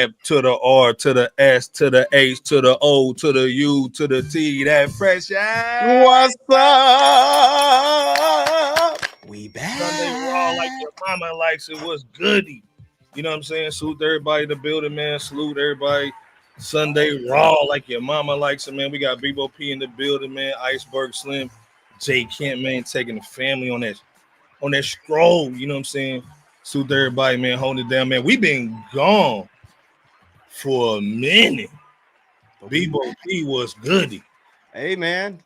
F to the R to the S to the H to the O to the U to the T. That fresh out. What's up? We back. Sunday raw like your mama likes it. What's goody? You know what I'm saying? Salute everybody in the building, man. Salute everybody. Sunday raw like your mama likes it, man. We got Bebo P in the building, man. Iceberg Slim, Jay Kent, man, taking the family on that scroll. You know what I'm saying? Salute everybody, man. Holding it down, man. We been gone for a minute. Bebo P was goody. Hey, man.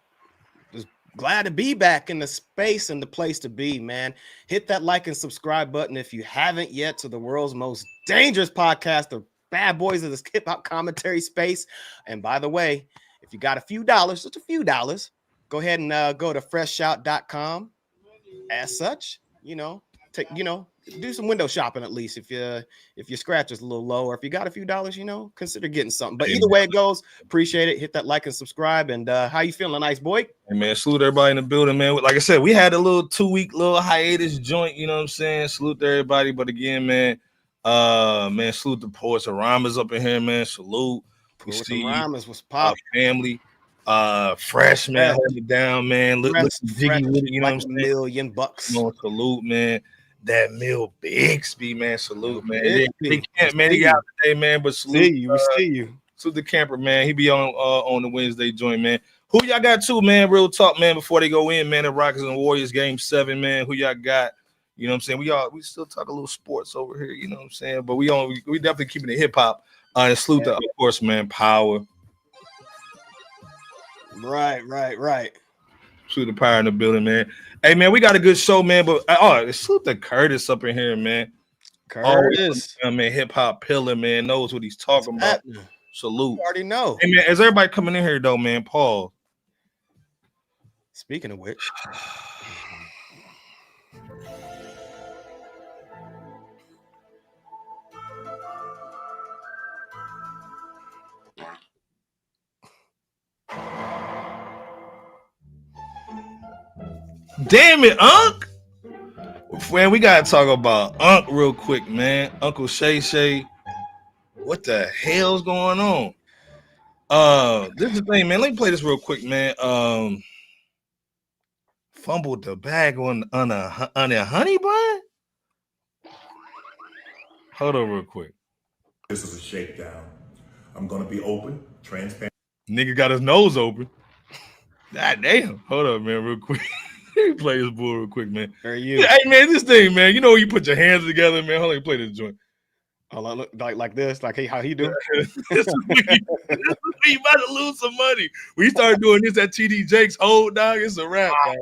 Just glad to be back in the space and the place to be, man. Hit that like and subscribe button if you haven't yet to the world's most dangerous podcast, the bad boys of this hip hop commentary space. And by the way, if you got a few dollars, just a few dollars, go ahead and go to FRSHOUT.com. As such, do some window shopping at least if your scratch is a little low, or if you got a few dollars, consider getting something. But either way it goes, appreciate it. Hit that like and subscribe. And how you feeling, nice boy? Hey man, salute everybody in the building, man. Like I said, we had a little 2-week little hiatus joint. You know what I'm saying? Salute to everybody. But again, man, salute the poets and rhymers up in here, man. Salute. Poets and rhymers was pop family. Fresh man, hold it down, man. Look jiggy with it, you know like what I'm saying? $1,000,000. Salute, man. That Mill Bixby, man. Salute, man. He can't, man. He out today, man. But salute. We see you. Salute the camper, man. He be on the Wednesday joint, man. Who y'all got too, man? Real talk, man. Before they go in, man. The Rockets and Warriors game 7, man. Who y'all got? You know what I'm saying? We still talk a little sports over here. You know what I'm saying? But we definitely keeping it hip hop. And salute to, of course, man. Power. Right. Salute the power in the building, man. Hey, man, we got a good show, man. But salute to Curtis up in here, man. Curtis, man, hip hop pillar, man, knows what he's talking about. Salute. You already know. Hey, man, as everybody coming in here, though, man, Paul. Speaking of which. Damn it, Unc. Man, we gotta talk about Unc real quick, man. Uncle Shay. What the hell's going on? This is the thing, man. Let me play this real quick, man. Fumbled the bag on a honey bun. Hold on real quick. This is a shakedown. I'm gonna be open, transparent. Nigga got his nose open. God damn. Hold up, man, real quick. Play this bull real quick, man. Are you? Hey, man, this thing, man. You know, you put your hands together, man. Hold on, play this joint. Oh, look like this, like hey, how he do? This is when you about to lose some money. We started doing this at TD Jakes' old dog. It's a wrap, man.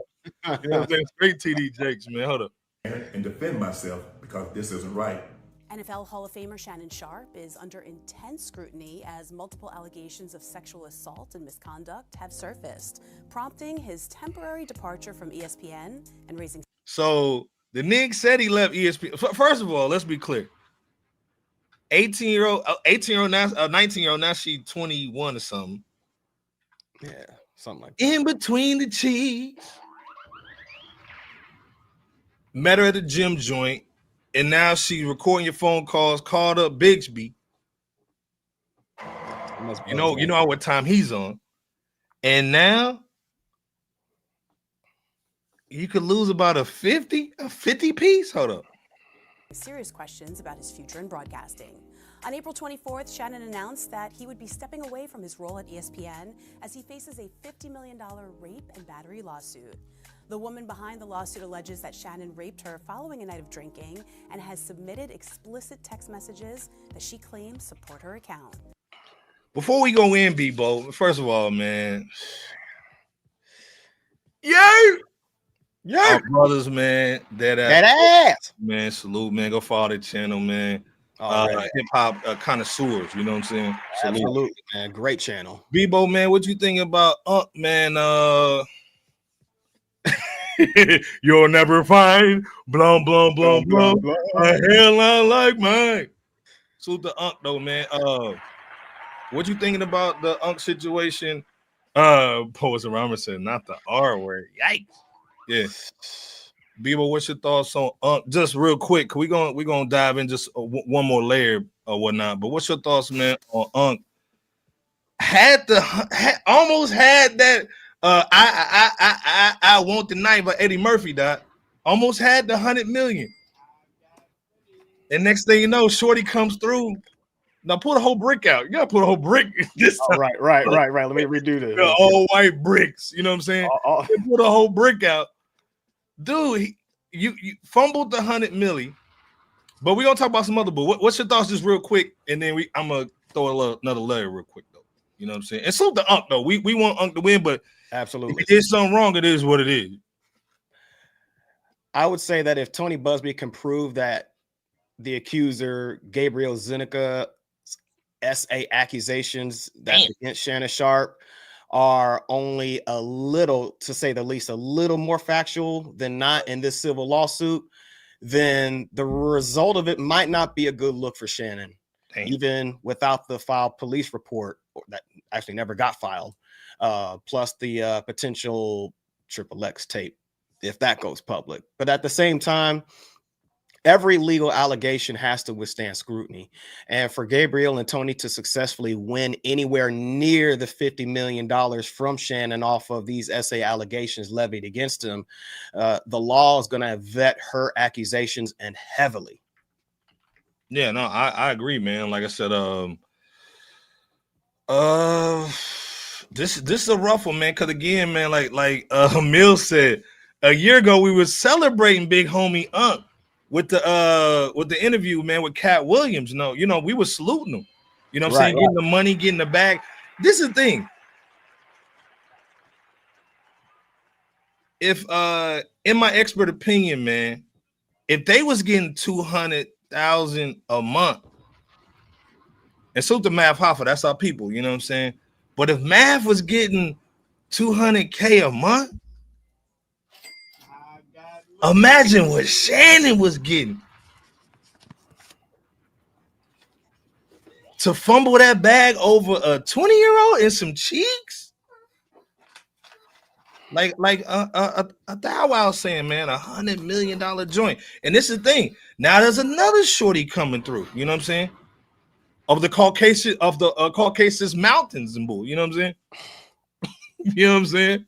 You know what I'm saying? Straight TD Jakes, man. Hold up. And defend myself because this isn't right. NFL Hall of Famer Shannon Sharpe is under intense scrutiny as multiple allegations of sexual assault and misconduct have surfaced, prompting his temporary departure from ESPN and raising. So the nigga said he left ESPN. First of all, let's be clear. 18-year-old now, 19-year-old now, she 21 or something. Yeah, something like that. In between the cheeks. Met her at the gym joint. And now she's recording your phone calls, called up Bixby. You know what time he's on. And now you could lose about a 50 piece. Hold up. Serious questions about his future in broadcasting. On April 24th, Shannon announced that he would be stepping away from his role at ESPN as he faces a $50 million rape and battery lawsuit. The woman behind the lawsuit alleges that Shannon raped her following a night of drinking and has submitted explicit text messages that she claims support her account. Before we go in, Bebo, first of all, man. Yeah. Our brothers, man. That ass. Man, salute, man. Go follow the channel, man. Hip hop connoisseurs, you know what I'm saying? Salute. Absolutely, man. Great channel. Bebo, man, what you think about man? You'll never find blum a hairline like mine. Salute the Unc though, man. What you thinking about the Unc situation? Poets and Rama said not the R word. Yikes. Yeah. Bebo, what's your thoughts on just real quick? We gonna dive in just one more layer or whatnot. But what's your thoughts, man, on almost had that I want the night by Eddie Murphy, dot. Almost had the 100 million. And next thing you know, Shorty comes through. Now pull the whole brick out. You gotta put a whole brick this time. Right. Let me redo this. The all white bricks. You know what I'm saying? Put a whole brick out. Dude, you fumbled the 100 milli. But we're gonna talk about some other bull. What's your thoughts just real quick? And then I'm gonna throw another layer real quick though. You know what I'm saying? And salute the Unk though. We want Unk to win, but absolutely, if he did something wrong, it is what it is. I would say that if Tony Busby can prove that the accuser Gabriel Zeneca's SA accusations that's against Shannon Sharpe are only a little, to say the least, a little more factual than not in this civil lawsuit, then the result of it might not be a good look for Shannon. Even without the filed police report that actually never got filed, plus the potential XXX tape, if that goes public. But at the same time, every legal allegation has to withstand scrutiny. And for Gabriel and Tony to successfully win anywhere near the $50 million from Shannon off of these SA allegations levied against him, the law is going to vet her accusations and heavily. Yeah, no, I agree, man. Like I said, this is a rough one, man. Because again, man, like Emil said, a year ago we were celebrating big homie Unk with the interview, man, with Cat Williams. No, you know, we were saluting him. You know what I'm saying? Getting the money, getting the bag. This is the thing. If in my expert opinion, man, if they was getting 200,000 a month, and so the Math Hoffa, that's our people, you know what I'm saying? But if Math was getting 200K a month, imagine what Shannon was getting. To fumble that bag over a 20-year-old and some cheeks? Like a Thou Wow saying, man, $100 million joint. And this is the thing. Now there's another shorty coming through, you know what I'm saying? Of the Caucasus Mountains and bull, you know what I'm saying? You know what I'm saying?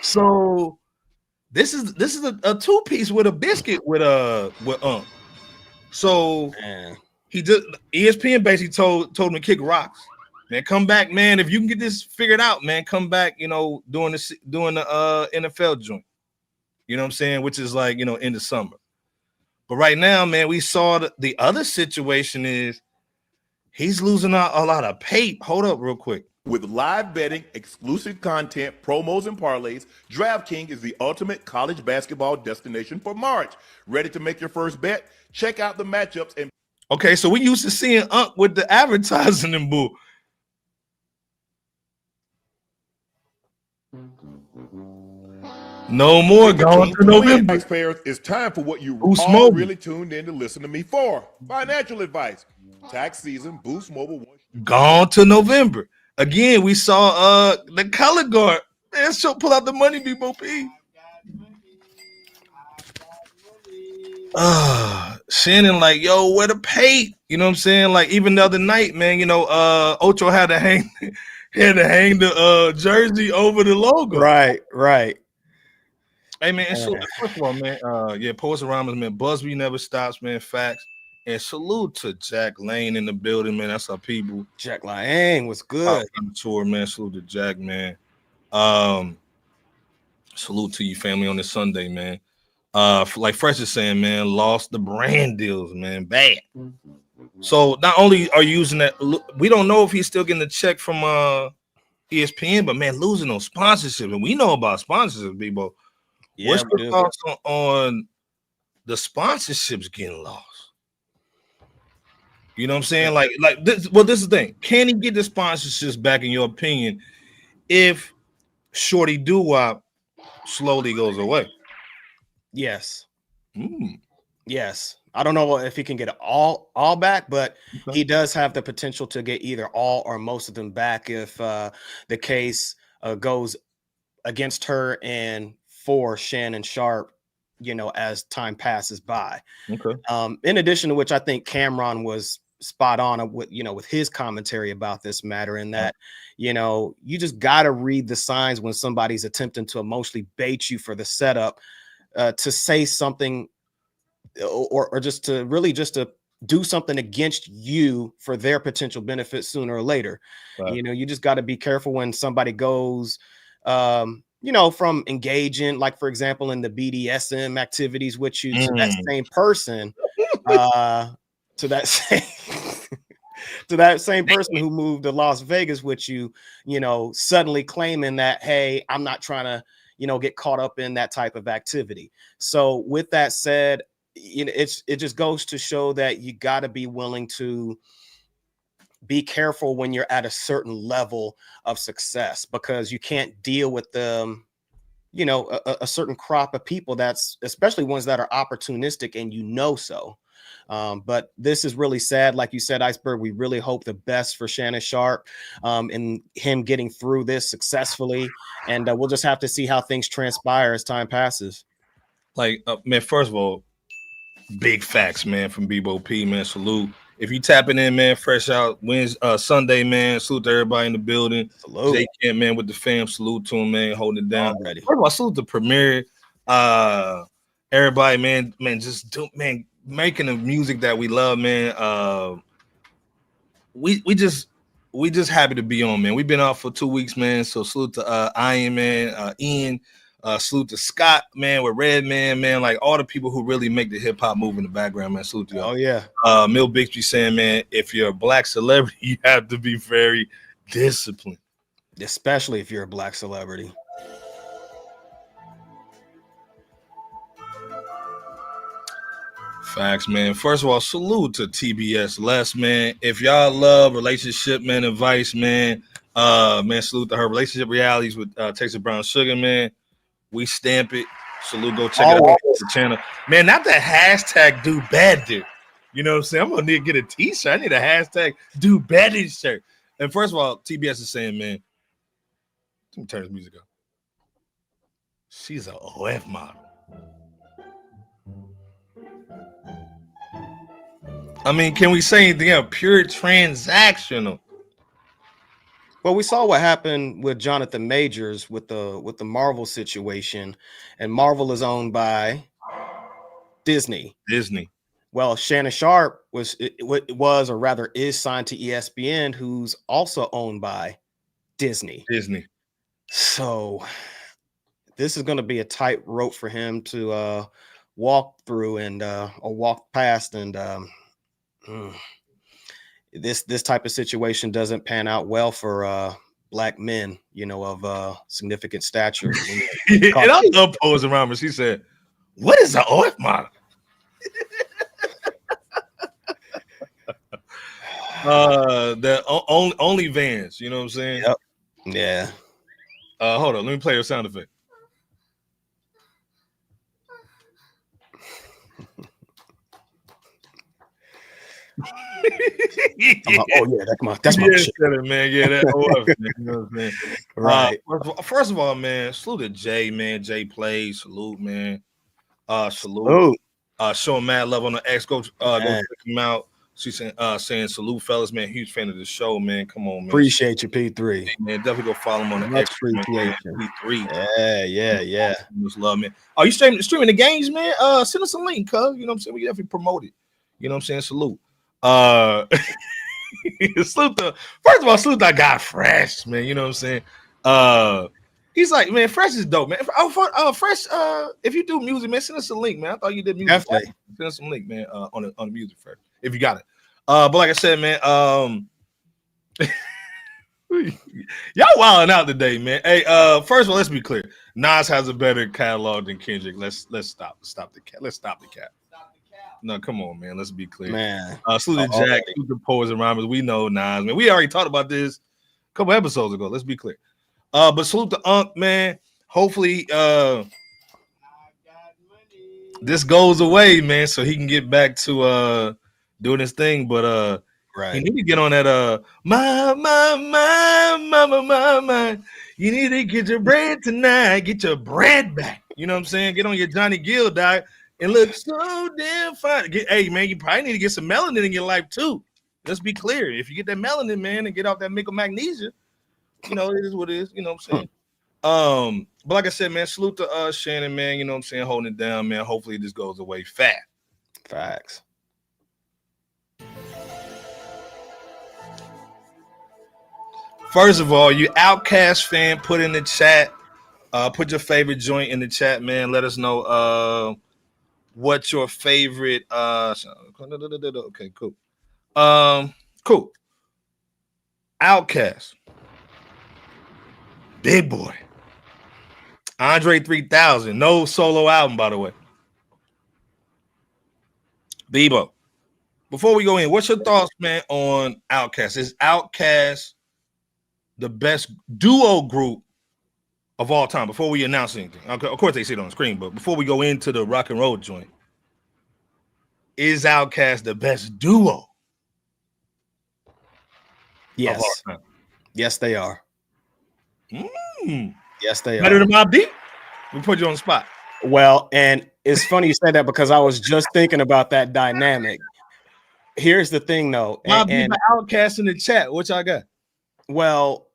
So this is a two-piece with a biscuit with So man, he did. ESPN basically told him to kick rocks. Man, come back, man. If you can get this figured out, man, come back. You know, doing the NFL joint. You know what I'm saying? Which is like, you know, in the summer. But right now, man, we saw the other situation is he's losing out a lot of pay. Hold up, real quick. With live betting, exclusive content, promos, and parlays, DraftKings is the ultimate college basketball destination for March. Ready to make your first bet? Check out the matchups and. Okay, so we used to seeing Unk with the advertising and bull. No more going to November. Taxpayers, it's time for what you all really tuned in to listen to me for. Financial advice. Tax season, Boost Mobile. Gone to November. Again, we saw the color guard. Man, so pull out the money, B.O.P. Shannon, like, yo, where the pay? You know what I'm saying? Like, even the other night, man, you know, Ocho had to hang the jersey over the logo. Right. Hey, man, and so first of all, man, Poets and Rhymers, man, Busby never stops, man, facts. And salute to Jack Lane in the building, man. That's our people. Jack Lane was good. On the tour, man. Salute to Jack, man. Salute to you, family, on this Sunday, man. Like Fresh is saying, man, lost the brand deals, man, bad. So not only are you using that, we don't know if he's still getting the check from ESPN, but man, losing those sponsorships, and we know about sponsorships, people. Yeah, what's your thoughts on the sponsorships getting lost? You know what I'm saying? Like this. Well, this is the thing. Can he get the sponsorships back, in your opinion, if Shorty Doo-Wop slowly goes away? Yes. Yes. I don't know if he can get it all back, but he does have the potential to get either all or most of them back if the case goes against her in for Shannon Sharpe, as time passes by. Okay. In addition to which, I think Cameron was spot on with his commentary about this matter, in that you just got to read the signs when somebody's attempting to emotionally bait you for the setup, to say something or just to do something against you for their potential benefit sooner or later. Right. You just got to be careful when somebody goes from engaging, like for example in the BDSM activities with you, to that same person, to that same person who moved to Las Vegas with you, suddenly claiming that, hey, I'm not trying to, get caught up in that type of activity. So with that said, it just goes to show that you got to be willing to be careful when you're at a certain level of success, because you can't deal with them, a certain crop of people, that's especially ones that are opportunistic and so. But this is really sad. Like you said, Iceberg, we really hope the best for Shannon Sharpe in him getting through this successfully. And we'll just have to see how things transpire as time passes. Like, man, first of all, big facts, man, from Bebo P, man. Salute. If you tapping in, man, fresh out Sunday, man. Salute to everybody in the building. Salute. Jay Kent, man, with the fam. Salute to him, man, holding it down. Already. First of all, salute the premiere. Everybody, man, making the music that we love, man. We just happy to be on, man. We've been off for 2 weeks, man. So salute to Iron Man, Ian. Salute to Scott, man, with Red Man, like all the people who really make the hip hop move in the background, man. Salute to y'all. Oh yeah. Mill Bixby saying, man, if you're a black celebrity, you have to be very disciplined, especially if you're a black celebrity. Facts, man. First of all, salute to TBS Les, man. If y'all love relationship, man, advice, man, salute to her relationship realities with Texas Brown Sugar, man. We stamp it. Salute, go check it out on the channel. Man, not that hashtag do bad dude. You know what I'm saying? I'm gonna need to get a t-shirt. I need a hashtag do bad shirt. And first of all, TBS is saying, man, let me turn this music up. She's an OF model. I mean, can we say anything else? Pure transactional. Well, we saw what happened with Jonathan Majors with the Marvel situation, and Marvel is owned by Disney. Well, Shannon Sharpe was or rather is signed to ESPN, who's also owned by Disney. So this is going to be a tight rope for him to walk through and or walk past, and this type of situation doesn't pan out well for black men, of significant stature. And I love posing around, but she said, "What is an OF model?" The only Vans, you know what I'm saying? Yep. Yeah. Hold on, let me play your sound effect. Oh yeah, that's my shit, man. Yeah, that OF, man. You know what I'm saying? Right. First of all, man, salute to Jay, man. Jay plays. Salute, man. Salute. Showing mad love on the X. Go check him out. She's saying salute, fellas, man. Huge fan of the show, man. Come on, man. Appreciate you, P3. Man, definitely go follow him on the X. P3. Yeah. Much love, man. Are you streaming the games, man? Send us a link, cuz. You know what I'm saying? We definitely promote it. You know what I'm saying? Salute. Salute first of all, salute that guy Fresh, man. You know what I'm saying? He's like, man, Fresh is dope, man. Fresh, if you do music, man, send us a link, man. I thought you did music. Definitely. Send us some link, man, on the music, Fresh, if you got it. But like I said, man, y'all wilding out today, man. Hey, first of all, let's be clear. Nas has a better catalog than Kendrick. Let's stop the cap. Let's stop the cap. No, come on, man. Let's be clear, man. Salute to Jack, salute to Poets and Rhymers. We know Nas, man. We already talked about this a couple episodes ago. Let's be clear. But salute to Unc, man. Hopefully, this goes away, man, so he can get back to doing his thing. But he need to get on that my. You need to get your bread tonight. Get your bread back. You know what I'm saying? Get on your Johnny Gill diet and look so damn fine. Hey, man, you probably need to get some melanin in your life too. Let's be clear. If you get that melanin, man, and get off that nickel magnesia, you know, it is what it is. You know what I'm saying? But like I said, man, salute to Shannon, man. You know what I'm saying? Holding it down, man. Hopefully this goes away fast. Facts. First of all, you Outkast fan, put in the chat. Put your favorite joint in the chat, man. Let us know what your favorite okay, cool. Cool. Outkast. Big Boy. Andre 3000. No solo album, by the way. Bebo. Before we go in, what's your thoughts, man, on Outkast? Is Outkast the best duo group of all time? Before we announce anything, of course they see it on the screen, but before we go into the rock and roll joint, is Outkast the best duo? Yes. Yes, they are. Yes, they Better are. than Mobb Deep? We put you on the spot. Well, and it's funny you said that because I was just thinking about that dynamic. Here's the thing, though. Mobb Deep and Outkast in the chat. What y'all got? Well,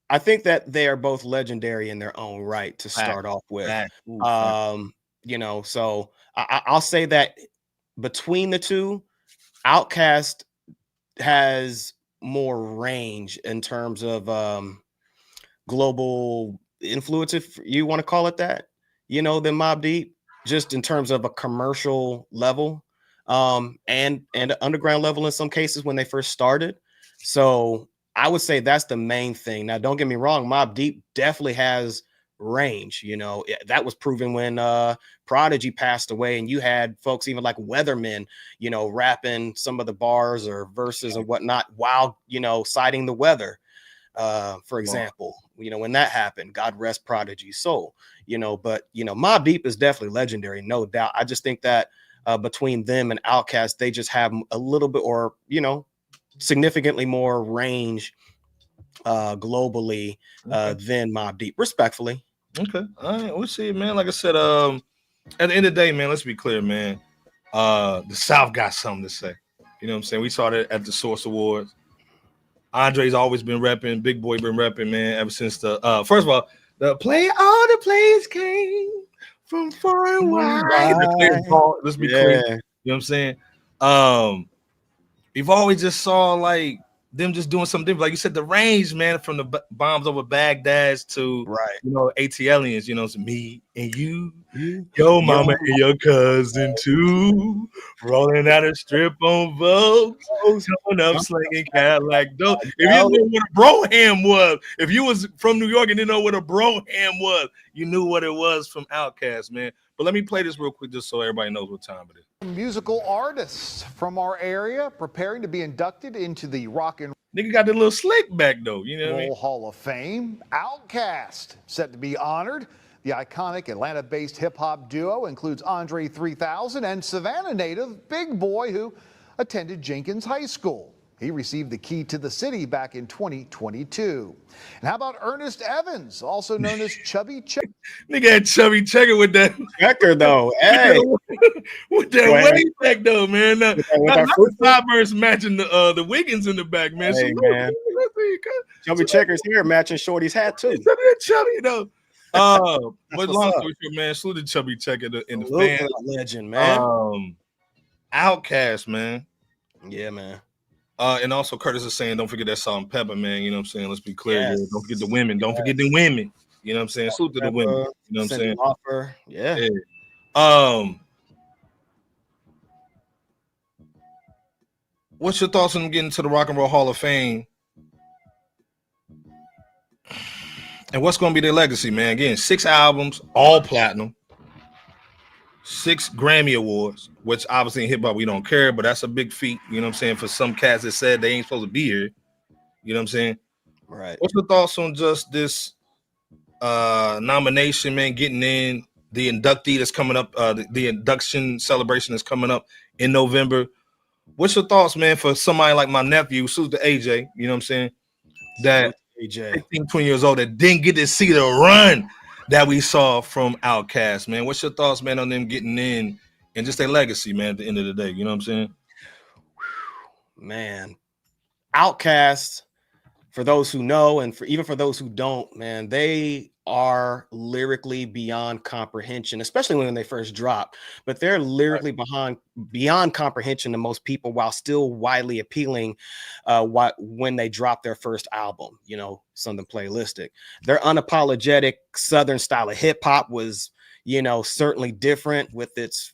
I think that they are both legendary in their own right to start off with. You know, so I'll say that between the two, Outkast has more range in terms of global influence, if you want to call it that, you know, than Mobb Deep, just in terms of a commercial level and underground level in some cases when they first started. So I would say that's the main thing. Now, don't get me wrong, Mobb Deep definitely has range. You know, that was proven when Prodigy passed away, and you had folks even like Weathermen, you know, rapping some of the bars or verses and whatnot while, you know, citing the weather, for example. You know, when that happened, God rest Prodigy's soul. You know, but you know, Mobb Deep is definitely legendary, no doubt. I just think that between them and Outkast, they just have a little bit, or you know, significantly more range globally than Mobb Deep, respectfully. Okay. All right. We'll see, man. Like I said, at the end of the day, man, let's be clear, man. The South got something to say. You know what I'm saying? We saw that at the Source Awards. Andre's always been repping. Big Boy been repping, man, ever since the first of all, all the players came from far and wide. Let's be clear. You know what I'm saying? We've always just saw like them just doing something different. Like you said, the range, man, from the bombs over Baghdad to you know, ATLians, you know, it's me and you, your mama and your cousin too, rolling out a strip on Vogue, coming up slinging Cadillac dope. If you didn't know what a broham was, if you was from New York and didn't know what a broham was, you knew what it was from Outkast, man. But let me play this real quick just so everybody knows what time it is. Musical artists from our area preparing to be inducted into the Rock and Nigga got the little slick back though, you know what I mean? Hall of Fame. Outkast set to be honored. The iconic Atlanta-based hip-hop duo includes Andre 3000 and Savannah native Big Boy, who attended Jenkins High School. He received the key to the city back in 2022. And how about Ernest Evans, also known as Chubby Checker? Nigga had Chubby Checker with that Checker though. Hey, with that way back though, man. Not the sideburns matching the Wiggins in the back, man. Hey, man. Chubby Checker's here matching Shorty's hat too. Chubby though. But long story short, man, salute to Chubby Checker in the fan. Legend, man. Outkast, man. Yeah, man. And also Curtis is saying, don't forget that salt and pepper, man. You know what I'm saying? Let's be clear. Yes. Don't forget the women. Don't forget the women. You know what I'm saying? Salute to the women. You know what I'm saying? Offer. Yeah. What's your thoughts on getting to the Rock and Roll Hall of Fame? And what's going to be their legacy, man? Again, 6 albums, all platinum. 6 Grammy Awards, which obviously in hip hop we don't care, but that's a big feat, you know what I'm saying? For some cats that said they ain't supposed to be here, you know what I'm saying? Right. What's your thoughts on just this nomination, man? Getting in the inductee that's coming up, the induction celebration that's coming up in November. What's your thoughts, man, for somebody like my nephew, Susan AJ, you know what I'm saying? That AJ. 16, 20 years old that didn't get to see the run that we saw from Outkast, man. What's your thoughts, man, on them getting in and just their legacy, man, at the end of the day? You know what I'm saying? Man, Outkast, for those who know and even for those who don't, man, they are lyrically beyond comprehension, especially when they first drop. But they're lyrically beyond comprehension to most people, while still widely appealing when they drop their first album, you know, something playlistic. Their unapologetic Southern style of hip hop was, you know, certainly different with its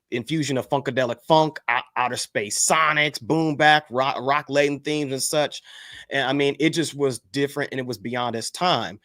infusion of funkadelic funk, outer space sonics, boom bap, rock laden themes and such. And I mean, it just was different and it was beyond its time.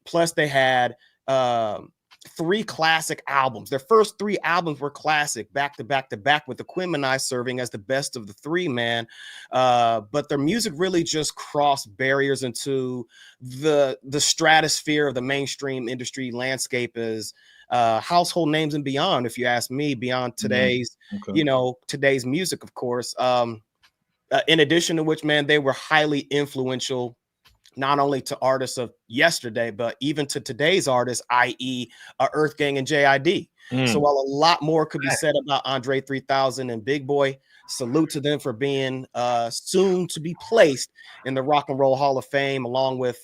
Plus they had 3 classic albums. Their first 3 albums were classic, back to back to back, with Aquemini serving as the best of the 3, man. But their music really just crossed barriers into the stratosphere of the mainstream industry landscape as household names and beyond, if you ask me, beyond today's, you know, today's music, of course. In addition to which, man, they were highly influential, not only to artists of yesterday, but even to today's artists, i.e. Earth Gang and JID. So while a lot more could be said about Andre 3000 and Big Boy, salute to them for being soon to be placed in the Rock and Roll Hall of Fame, along with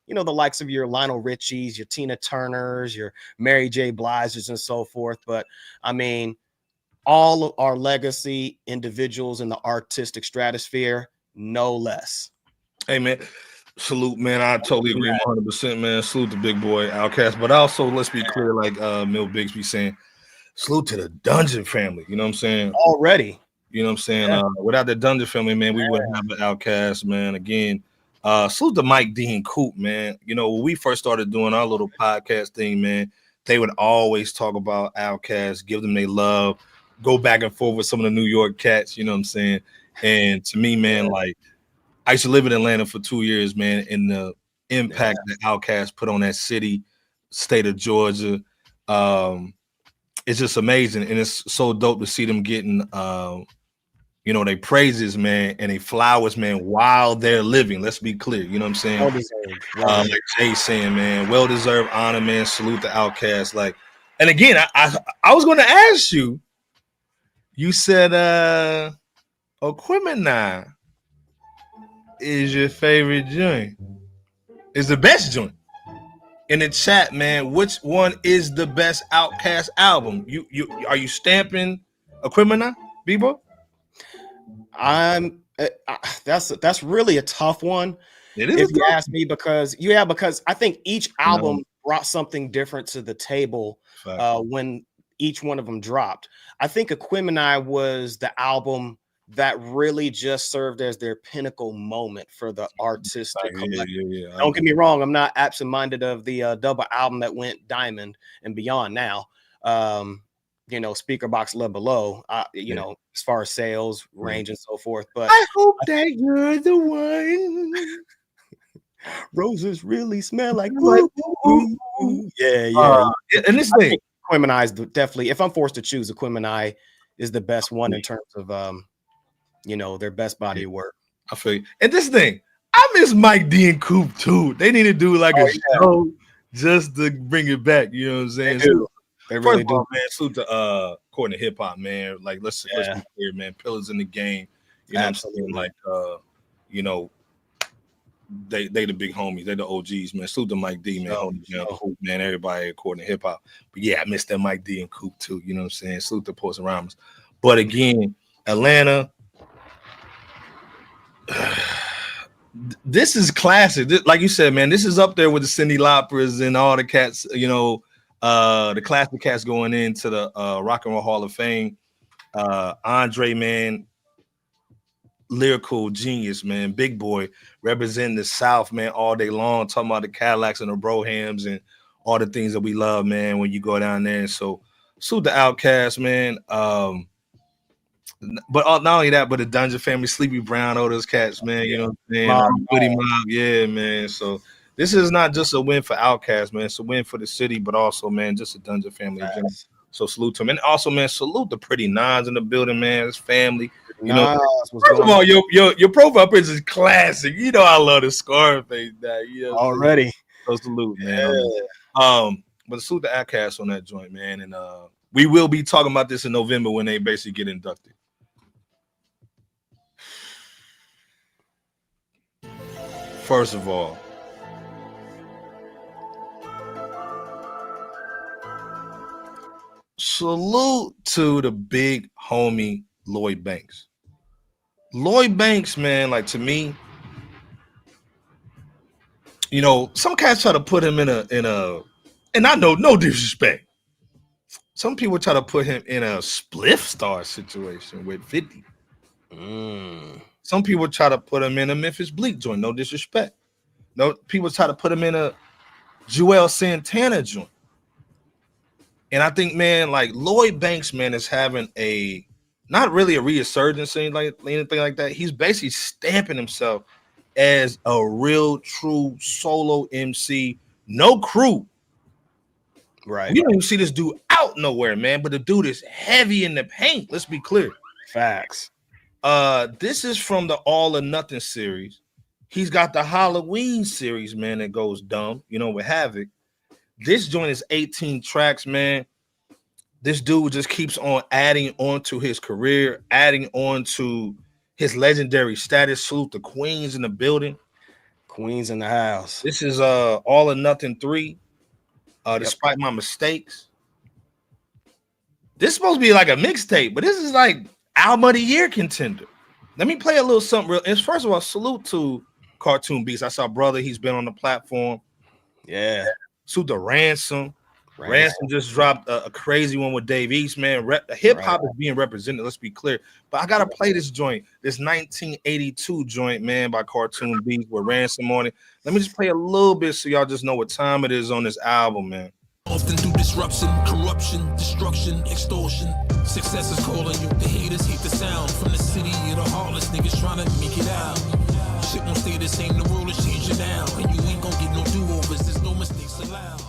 you know, the likes of your Lionel Richies, your Tina Turners, your Mary J. Bliges, and so forth. But I mean, all of our legacy individuals in the artistic stratosphere, no less. Hey, man, salute, man. I totally agree 100%, man. Salute to Big Boy, Outkast. But also, let's be clear, like Mill Bixby saying, salute to the Dungeon family. You know what I'm saying? Already. You know what I'm saying? Without the Dungeon family, man, we wouldn't have an Outkast, man. Again, salute to Mike D and Coop, man. You know, when we first started doing our little podcast thing, man, they would always talk about Outkast, give them their love, go back and forth with some of the New York cats, you know what I'm saying? And to me, man, like, I used to live in Atlanta for 2 years, man, and the impact that Outkast put on that city, state of Georgia, it's just amazing. And it's so dope to see them getting you know, they praises, man, and they flowers, man, while they're living. Let's be clear. You know what I'm saying? Well-deserved. Like Jay saying, man, well-deserved honor, man. Salute to Outkast. Like, and again, I was going to ask you, you said Aquemini is your favorite joint. Is the best joint. In the chat, man, which one is the best Outkast album? You are you stamping Aquemini, Bebo? That's really a tough one. It is, if you ask me, because I think each album brought something different to the table when each one of them dropped. I think Aquemini was the album that really just served as their pinnacle moment for the artistic collective. Don't get me wrong, I'm not absent-minded of the double album that went diamond and beyond now. You know, Speaker Box Love Below, you know, as far as sales, range, and so forth. But I hope that you're the one. Roses really smell like yeah. And this thing, Aquemini is definitely, if I'm forced to choose, Aquemini is the best one in terms of you know, their best body of work. I feel you. And this thing, I miss Mike D and Coop too. They need to do like a show just to bring it back. You know what I'm saying? They do. They really do, man. Salute to Courtney Hip Hop, man. Like, let's be clear, man. Pillars in the game. You know what I'm saying? Like, you know, they the big homies. They the OGs, man. Salute to Mike D, man. Coop, man. Everybody at Courtney Hip Hop. But yeah, I miss that Mike D and Coop too. You know what I'm saying? Salute to Post Ramos. But again, Atlanta. This is classic. Like you said, man, this is up there with the Cyndi Laupers and all the cats, you know, the classic cats going into the Rock and Roll Hall of Fame. Andre, man, lyrical genius, man. Big Boy representing the South, man, all day long, talking about the Cadillacs and the Brohams and all the things that we love, man, when you go down there. So salute the Outkast, man. But not only that, but the Dungeon family, Sleepy Brown, all those cats, man. You know what I'm saying? Goody Mob, yeah, man. So this is not just a win for Outkast, man. It's a win for the city, but also, man, just a Dungeon family. So salute to him. And also, man, salute the Pretty Nines in the building, man. His family. You Nas, know, what's first of going all, on? your profile picture is classic. You know, I love the Scarface now. You know, Already. so salute, man. But salute the Outkast on that joint, man. And we will be talking about this in November when they basically get inducted. First of all, salute to the big homie Lloyd Banks. Lloyd Banks, man, like to me, you know, some cats try to put him in a, and I know no disrespect. Some people try to put him in a spliff star situation with 50. Some people try to put him in a Memphis Bleak joint, no disrespect. No, people try to put him in a Joel Santana joint. And I think, man, like Lloyd Banks, man, is having a not really a resurgence or anything like that. He's basically stamping himself as a real, true solo MC, no crew. Right. We don't even see this dude out nowhere, man. But the dude is heavy in the paint. Let's be clear. Facts. This is from the All or Nothing series. He's got the Halloween series, man, that goes dumb, you know, with Havoc. This joint is 18 tracks, man. This dude just keeps on adding on to his career, adding on to his legendary status. Salute the Queens in the building. Queens in the house. This is All or Nothing 3. Despite my mistakes. This is supposed to be like a mixtape, but this is like album of the year contender. Let me play a little something real. And first of all, salute to Cartoon Beats. I saw brother, he's been on the platform. Yeah. Salute to Ransom. Ransom just dropped a crazy one with Dave East, man. Hip hop is being represented. Let's be clear. But I gotta play this joint, this 1982 joint, man, by Cartoon Beats with Ransom on it. Let me just play a little bit so y'all just know what time it is on this album, man. Often through disruption, corruption, destruction, extortion. Success is calling you. The haters hate the sound from the city of the heartless niggas trying to make it out. Shit won't stay the same. The world is changing now, and you ain't gonna get no do-overs. There's no mistakes allowed.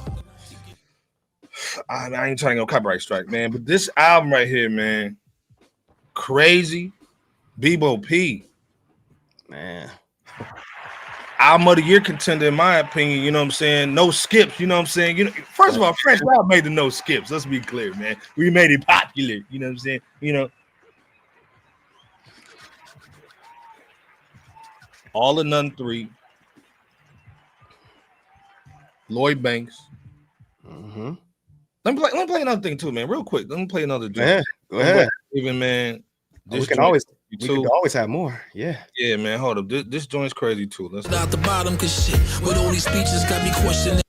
I ain't trying to go copyright strike, man. But this album right here, man, crazy. Bebo P, man, album of the year contender, in my opinion. You know what I'm saying? No skips. You know what I'm saying? You know, first of all, Fresh Out made the no skips. Let's be clear, man. We made it popular. You know what I'm saying? You know, All or None 3. Lloyd Banks. Mm-hmm. Let me play another thing too, man. Real quick. Let me play another joint. Yeah, go ahead. Even man, We can always have more. Yeah. Yeah, man. Hold up. This joint's crazy too. Let's out the bottom, cause shit with all these speeches got me questioning.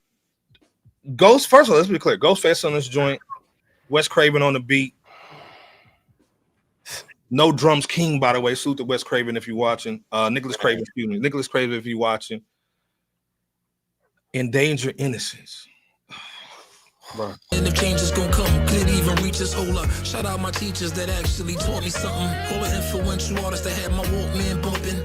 Ghost. First of all, let's be clear. Ghostface on this joint. Wes Craven on the beat. No Drums King, by the way. Salute to Wes Craven if you're watching. Nicholas Craven, excuse me. Nicholas Craven if you're watching. Endanger Innocence. Bro. And if change is gonna come, could it even reach us? Hold up. Shout out my teachers that actually taught me something. All the influential artists that had my Walkman bumping.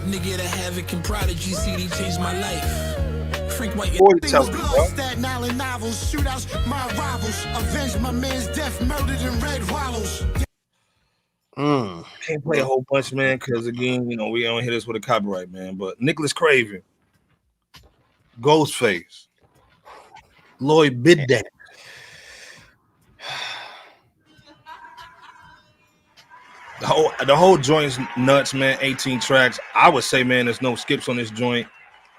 Nigga that Havoc and Prodigy CD changed my life. Frank White. Staten Island novels, shootouts, my rivals. Avenge my man's death, murdered in red wallows. Can't play a whole bunch, man, because again, you know, we don't hit this with a copyright, man. But Nicholas Craven, Ghostface, Lloyd Biddat. The whole joint's nuts, man. 18 tracks. I would say, man, there's no skips on this joint.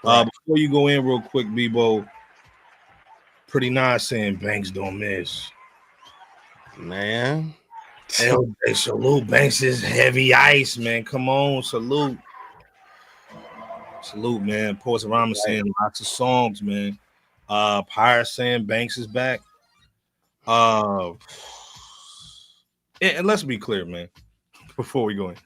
Before you go in real quick, Bebo, Pretty nice saying Banks don't miss. Man. Hey, salute. Banks is heavy ice, man. Come on, salute. Salute, man. Poets Rama saying lots of songs, man. Pyre saying Banks is back. And let's be clear, man. Before we go in,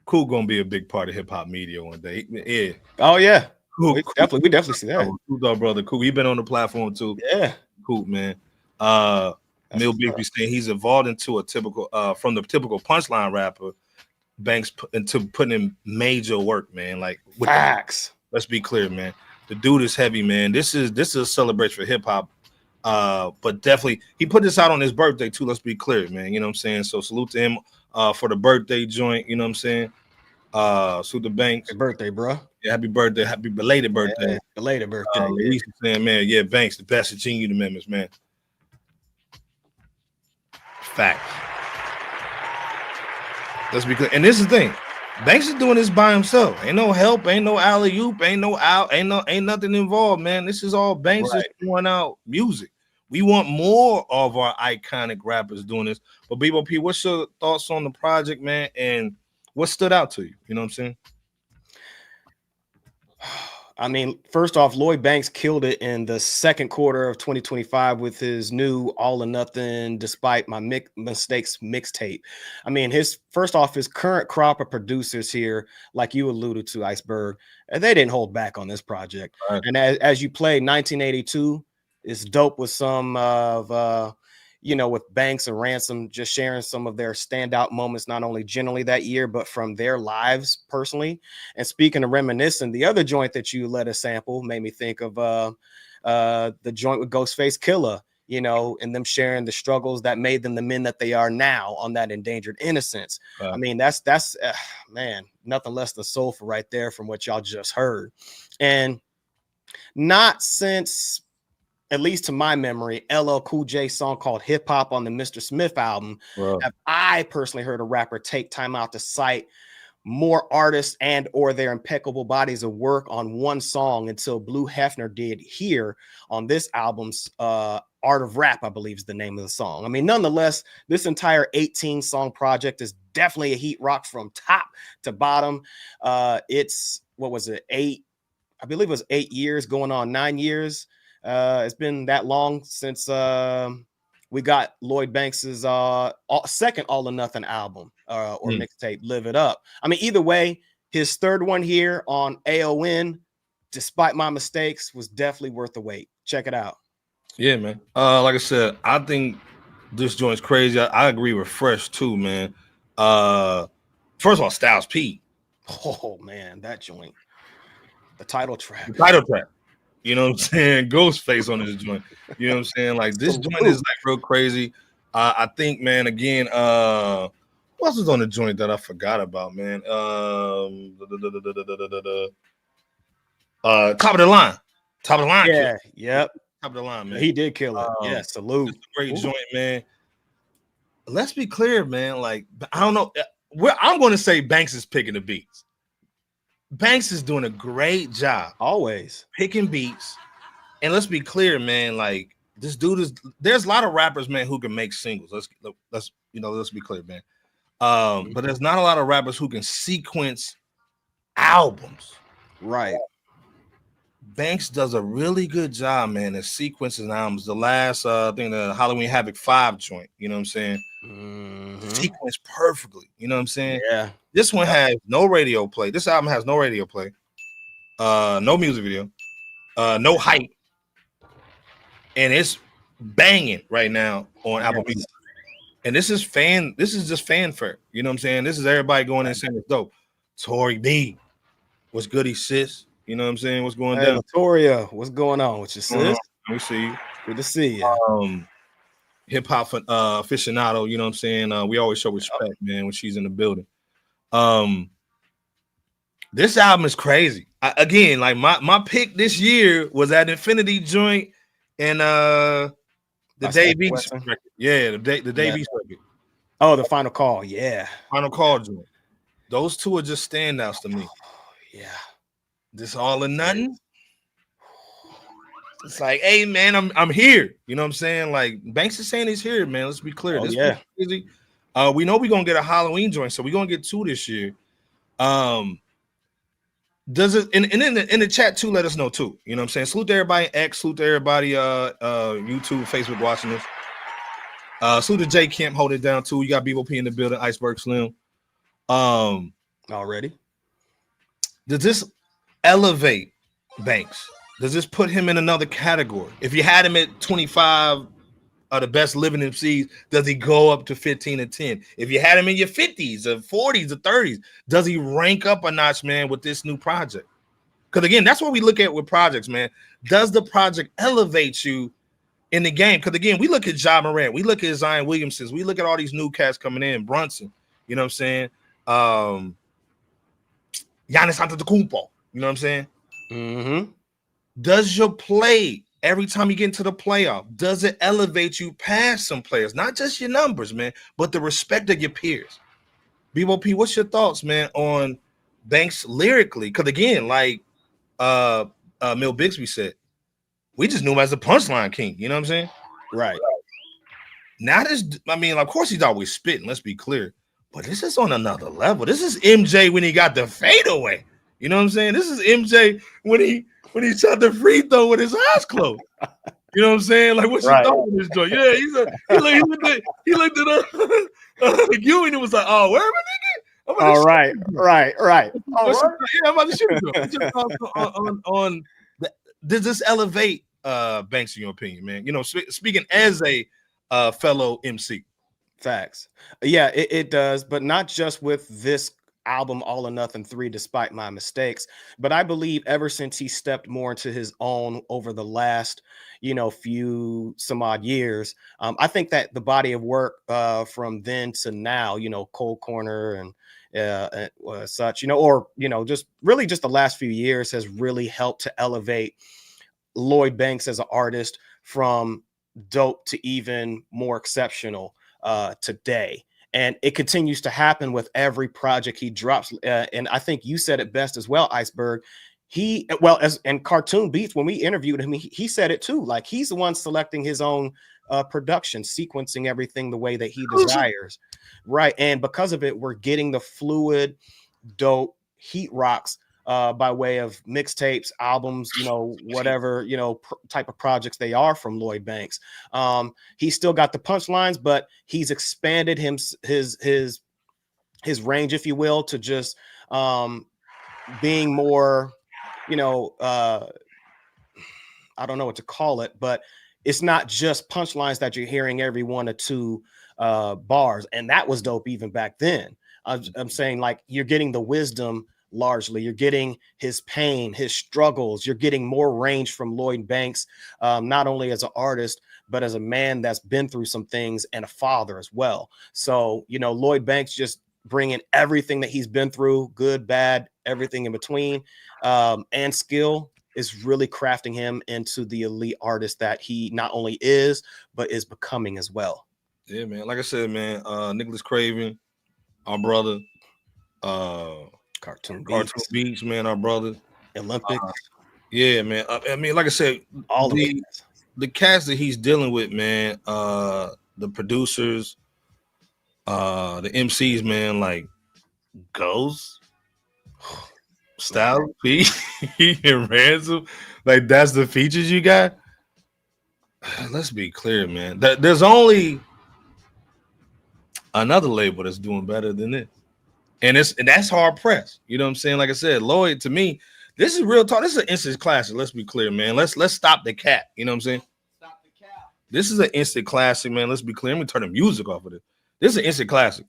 Cool gonna be a big part of hip hop media one day. Yeah. Oh yeah. Cool. We definitely see that. Cool, brother. Cool. He been on the platform too. Yeah. Cool, man. Mill Bigby saying he's evolved into a typical from the typical punchline rapper. Banks into putting in major work, man. Like facts. Let's be clear, man. The dude is heavy, man. This is a celebration for hip hop. But definitely he put this out on his birthday too. Let's be clear, man. You know what I'm saying? So salute to him for the birthday joint. You know what I'm saying? Salute to Banks. Happy birthday, bro. Yeah, happy birthday, happy belated birthday. Yeah, belated birthday. Luis is saying, man, yeah, Banks, the best of Gene Amendments, man. Facts. Let's be clear. And this is the thing. Banks is doing this by himself. Ain't no help, ain't no alley-oop, ain't nothing involved, man. This is all Banks is throwing out music. We want more of our iconic rappers doing this. But Bebo P, what's your thoughts on the project, man? And what stood out to you? You know what I'm saying? I mean, first off, Lloyd Banks killed it in the second quarter of 2025 with his new All or Nothing Despite My Mistakes mixtape. I mean, his current crop of producers here, like you alluded to, Iceberg, they didn't hold back on this project. Right. And as you play 1982, it's dope with some of with Banks and Ransom just sharing some of their standout moments, not only generally that year, but from their lives personally. And speaking of reminiscing, the other joint that you let us sample made me think of the joint with Ghostface Killah, and them sharing the struggles that made them the men that they are now on that Endangered Innocence. I mean, that's man, nothing less than soulful right there from what y'all just heard. And not since, at least to my memory, LL Cool J's song called Hip Hop on the Mr. Smith album, have I personally heard a rapper take time out to cite more artists and or their impeccable bodies of work on one song until Blue Hefner did here on this album's Art of Rap, I believe is the name of the song. I mean, nonetheless, this entire 18-song project is definitely a heat rock from top to bottom. It's, what was it, I believe it was 8 years, going on 9 years. It's been that long since we got Lloyd Banks's second All or Nothing album or mixtape, Live It Up. I mean, either way, his third one here on AON, Despite My Mistakes, was definitely worth the wait. Check it out. Yeah, man. Like I said, I think this joint's crazy. I agree with Fresh too, man. First of all, Styles P. Oh man, that joint. The title track. You know what I'm saying? Ghostface on this joint. You know what I'm saying? Like, this joint is like real crazy. I think, man, again, what else was on the joint that I forgot about, man? Top of the line. Yeah, yep. Top of the line, man. He did kill it. Yeah, salute. It's a great joint, man. Let's be clear, man. Like, I don't know. I'm going to say Banks is picking the beats. Banks is doing a great job. Always. Picking beats. And let's be clear, man. Like, this dude is, there's a lot of rappers, man, who can make singles. Let's be clear, man. But there's not a lot of rappers who can sequence albums. Right. Banks does a really good job, man, at sequencing albums. The last thing, the Halloween Havoc 5 joint, you know what I'm saying? Sequence perfectly, you know what I'm saying? Yeah. This one has no radio play. This album has no radio play, no music video, no hype, and it's banging right now on Apple Music. And this is just fanfare. You know what I'm saying? This is everybody going in saying it's dope. Tory B, what's goody, sis? You know what I'm saying? What's going down? Victoria, what's going on with your sis? We see you. Good to see you. Hip hop aficionado, you know what I'm saying? We always show respect, man, when she's in the building. This album is crazy. Again, like my pick this year was that Infinity joint and the Dave East record. Yeah, the Dave East record. Oh, the Final Call. Yeah, Final Call joint. Those two are just standouts to me. Yeah. This All or Nothing. It's like, hey man, I'm here. You know what I'm saying? Like, Banks is saying he's here, man. Let's be clear. This is crazy. We know we're gonna get a Halloween joint, so we're gonna get 2 this year. Does it in the chat too? Let us know too. You know what I'm saying? Salute to everybody X, salute to everybody YouTube, Facebook watching this. Salute to J Kemp, hold it down too. You got Bebo P in the building, Iceberg Slim. Already. Does this elevate Banks? Does this put him in another category? If you had him at 25 of the best living MCs, does he go up to 15 and 10? If you had him in your 50s or 40s or 30s, does he rank up a notch, man, with this new project? Because again, that's what we look at with projects, man. Does the project elevate you in the game. Because again, we look at Ja Morant, we look at Zion Williamson, we look at all these new cats coming in, Brunson, you know what I'm saying? Giannis Antetokounmpo, you know what I'm saying? Mm-hmm. Does your play every time you get into the playoff, does it elevate you past some players? Not just your numbers, man, but the respect of your peers. BOP, what's your thoughts, man, on Banks lyrically? Because again, like Mil Bixby said, we just knew him as the punchline king. You know what I'm saying? Right. Now this, I mean, of course he's always spitting. Let's be clear, but this is on another level. This is MJ when he got the fadeaway. You know what I'm saying? This is MJ when he shot the free throw with his eyes closed. You know what I'm saying? Like, what's your thought on this joint? Yeah, he looked at you and it was like, oh, where am I, nigga? All right. Yeah, I'm about to shoot him. What's your thoughts on does this elevate Banks in your opinion, man? You know, speaking as a fellow MC. Facts. Yeah, it does, but not just with this album All or Nothing 3, despite my mistakes, but I believe ever since he stepped more into his own over the last, few some odd years, I think that the body of work from then to now, Cold Corner and such, just really just the last few years has really helped to elevate Lloyd Banks as an artist from dope to even more exceptional today. And it continues to happen with every project he drops. And I think you said it best as well, Iceberg. And Cartoon Beats, when we interviewed him, he said it too. Like, he's the one selecting his own production, sequencing everything the way that he desires. Right. And because of it, we're getting the fluid, dope heat rocks by way of mixtapes, albums, whatever, type of projects they are from Lloyd Banks. He's still got the punchlines, but he's expanded his range, if you will, to just being more, I don't know what to call it, but it's not just punchlines that you're hearing every 1 or 2 bars. And that was dope even back then. I'm saying, like, you're getting the wisdom. Largely, you're getting his pain, his struggles. You're getting more range from Lloyd Banks, not only as an artist, but as a man that's been through some things and a father as well. So, Lloyd Banks just bringing everything that he's been through, good, bad, everything in between, and skill is really crafting him into the elite artist that he not only is, but is becoming as well. Yeah, man. Like I said, man, Nicholas Craven, our brother, Cartoon Beats, man, our brother. Olympics. Yeah, man. I mean, like I said, all the cast that he's dealing with, man, the producers, the MCs, man, like Ghost, Styles P, and Ransom. Like, that's the features you got. Let's be clear, man. There's only another label that's doing better than this. And that's hard pressed. You know what I'm saying? Like I said, Lloyd, to me, this is real talk. This is an instant classic. Let's be clear, man. Let's stop the cap. You know what I'm saying? Stop the cap. This is an instant classic, man. Let's be clear. Let me turn the music off of it. This is an instant classic.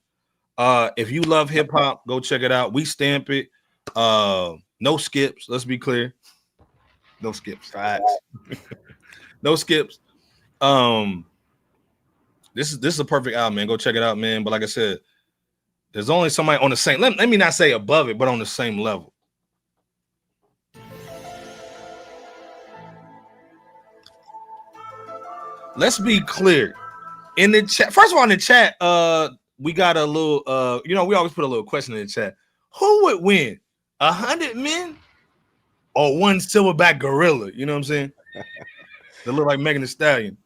If you love hip hop, go check it out. We stamp it. No skips. Let's be clear. No skips. Right. No skips. This is a perfect album, man. Go check it out, man. But like I said, there's only somebody on the same, let me not say above it, but on the same level. Let's be clear. In the chat, first of all, in the chat, we got a little, we always put a little question in the chat. Who would win, 100 men or one silverback gorilla? You know what I'm saying? They look like Megan Thee Stallion.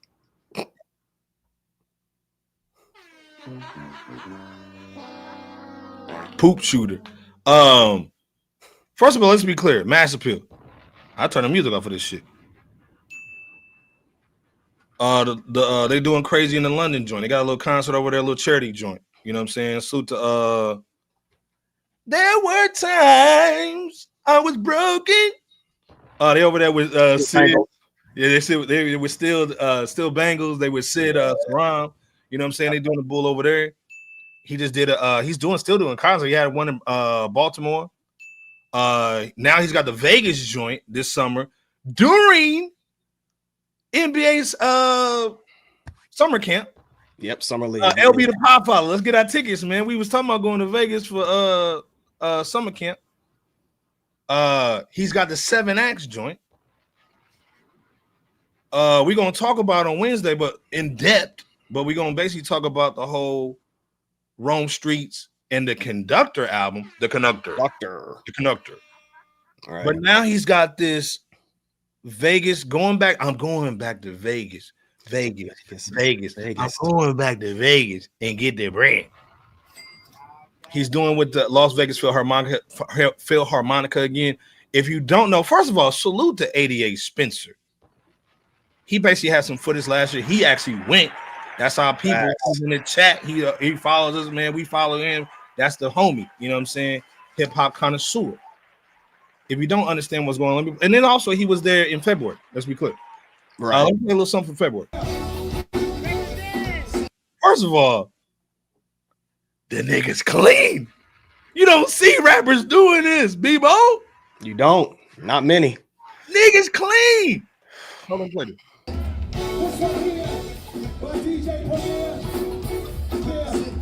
Poop shooter. First of all, let's be clear. Mass appeal. I turn the music off for this shit. They doing crazy in the London joint. They got a little concert over there, a little charity joint. You know what I'm saying? Salute to there were times I was broken. They over there with Sid. Yeah, they were still Bengals. They would Sid Saram. You know what I'm saying? They doing the bull over there. He just did still doing concert. He had one in Baltimore. Now he's got the Vegas joint this summer during NBA's summer camp. Yep, summer league. LB the Pop Follow. Let's get our tickets, man. We was talking about going to Vegas for summer camp. He's got the 7 acts joint. We're gonna talk about on Wednesday, but in depth. But we're gonna basically talk about the whole Rome Streetz and the Conductor album, the Conductor. Doctor. The Conductor. All right. But now he's got this Vegas going back. I'm going back to Vegas. Vegas. I'm going back to Vegas and get the brand. He's doing with the Las Vegas Philharmonica again. If you don't know, first of all, salute to 88 Spencer. He basically had some footage last year. He actually went. That's our people in the chat. He follows us, man. We follow him. That's the homie. You know what I'm saying? Hip hop connoisseur. If you don't understand what's going on, and then also he was there in February. Let's be clear. Right. Let me play a little something for February. First of all, the nigga's clean. You don't see rappers doing this, Bebo. You don't. Not many. Niggas clean. Hold on, play this.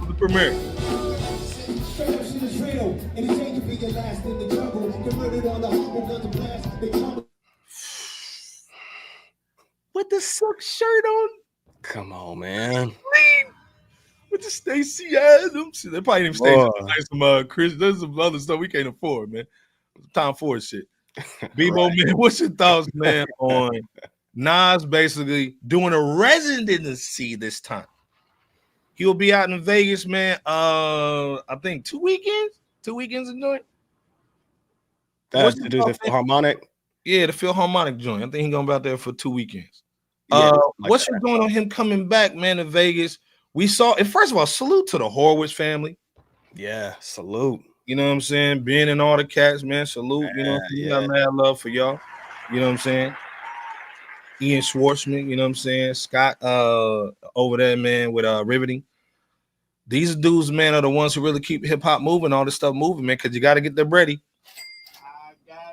The premiere. With the silk shirt on. Come on, man. Clean. With the Stacey Adams. They probably didn't stay some Chris. There's some other stuff we can't afford, man. Time for shit. Bebo, right. Man, what's your thoughts, man, on Nas basically doing a residency this time? He'll be out in Vegas, man. I think 2 weekends. 2 weekends of joint. That's to do the Philharmonic. Yeah, the Philharmonic joint. I think he's gonna be out there for 2 weekends. Yeah, what's your going on him coming back, man, to Vegas? We saw it. First of all, salute to the Horowitz family. Yeah, salute. You know what I'm saying? Being in all the cats, man. Salute. You know, we got mad love for y'all. You know what I'm saying? Ian Schwartzman, you know what I'm saying? Scott over there, man, with Riveting. These dudes, man, are the ones who really keep hip hop moving, all this stuff moving, man, because you got to get the bready.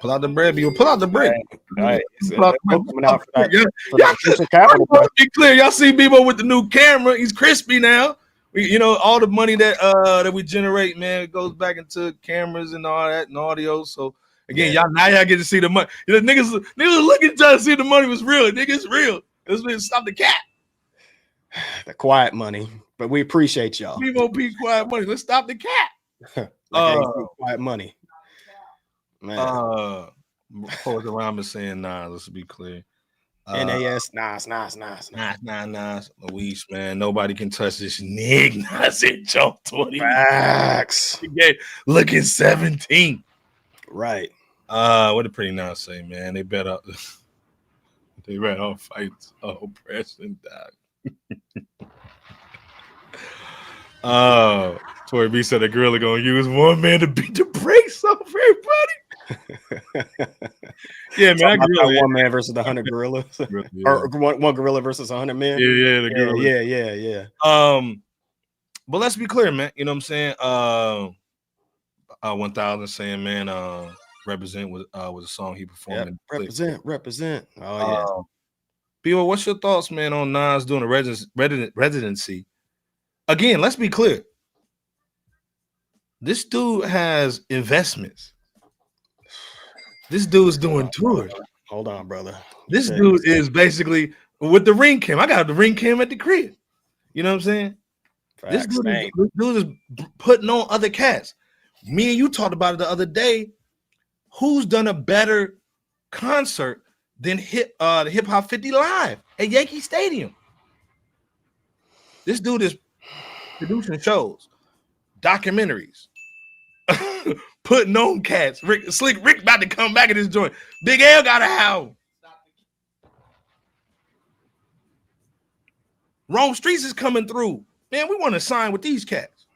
Pull out the bread, people. Pull out the bread. Right. Be clear. Y'all see Bebo with the new camera. He's crispy now. All the money that we generate, man, it goes back into cameras and all that and audio. So again, y'all get to see the money. Niggas looking trying to see if the money was real. Niggas real. Let's stop the cat. The quiet money, but we appreciate y'all. Bebo P quiet money. Let's stop the cat. Quiet money. Man. Poet around is saying nah, let's be clear. NAS, Nas. Luis, man. Nobody can touch this nigga. Nas in Joe 20. Facts. Looking 17. Right. What did Pretty Nas say, man? They bet up. They ran off fights. Oppression died. Tory B said the gorilla gonna use one man to beat the brakes off everybody. Yeah, man. One man versus 100 gorillas, or one gorilla versus 100 men. Yeah, the gorilla. Yeah. But let's be clear, man. You know what I'm saying? 1000 saying, man, Represent was a song he performed. Represent. Oh yeah. People, what's your thoughts, man, on Nas doing a residency? Again, let's be clear. This dude has investments. This dude's doing tours. Hold on, brother. This dude is basically with the ring cam. I got the ring cam at the crib. You know what I'm saying? This dude is putting on other cats. Me and you talked about it the other day. Who's done a better concert than the Hip Hop 50 Live at Yankee Stadium? This dude is producing shows, documentaries, putting on cats. Slick Rick about to come back at this joint. Big L got a howl. Rome Streetz is coming through. Man, we want to sign with these cats.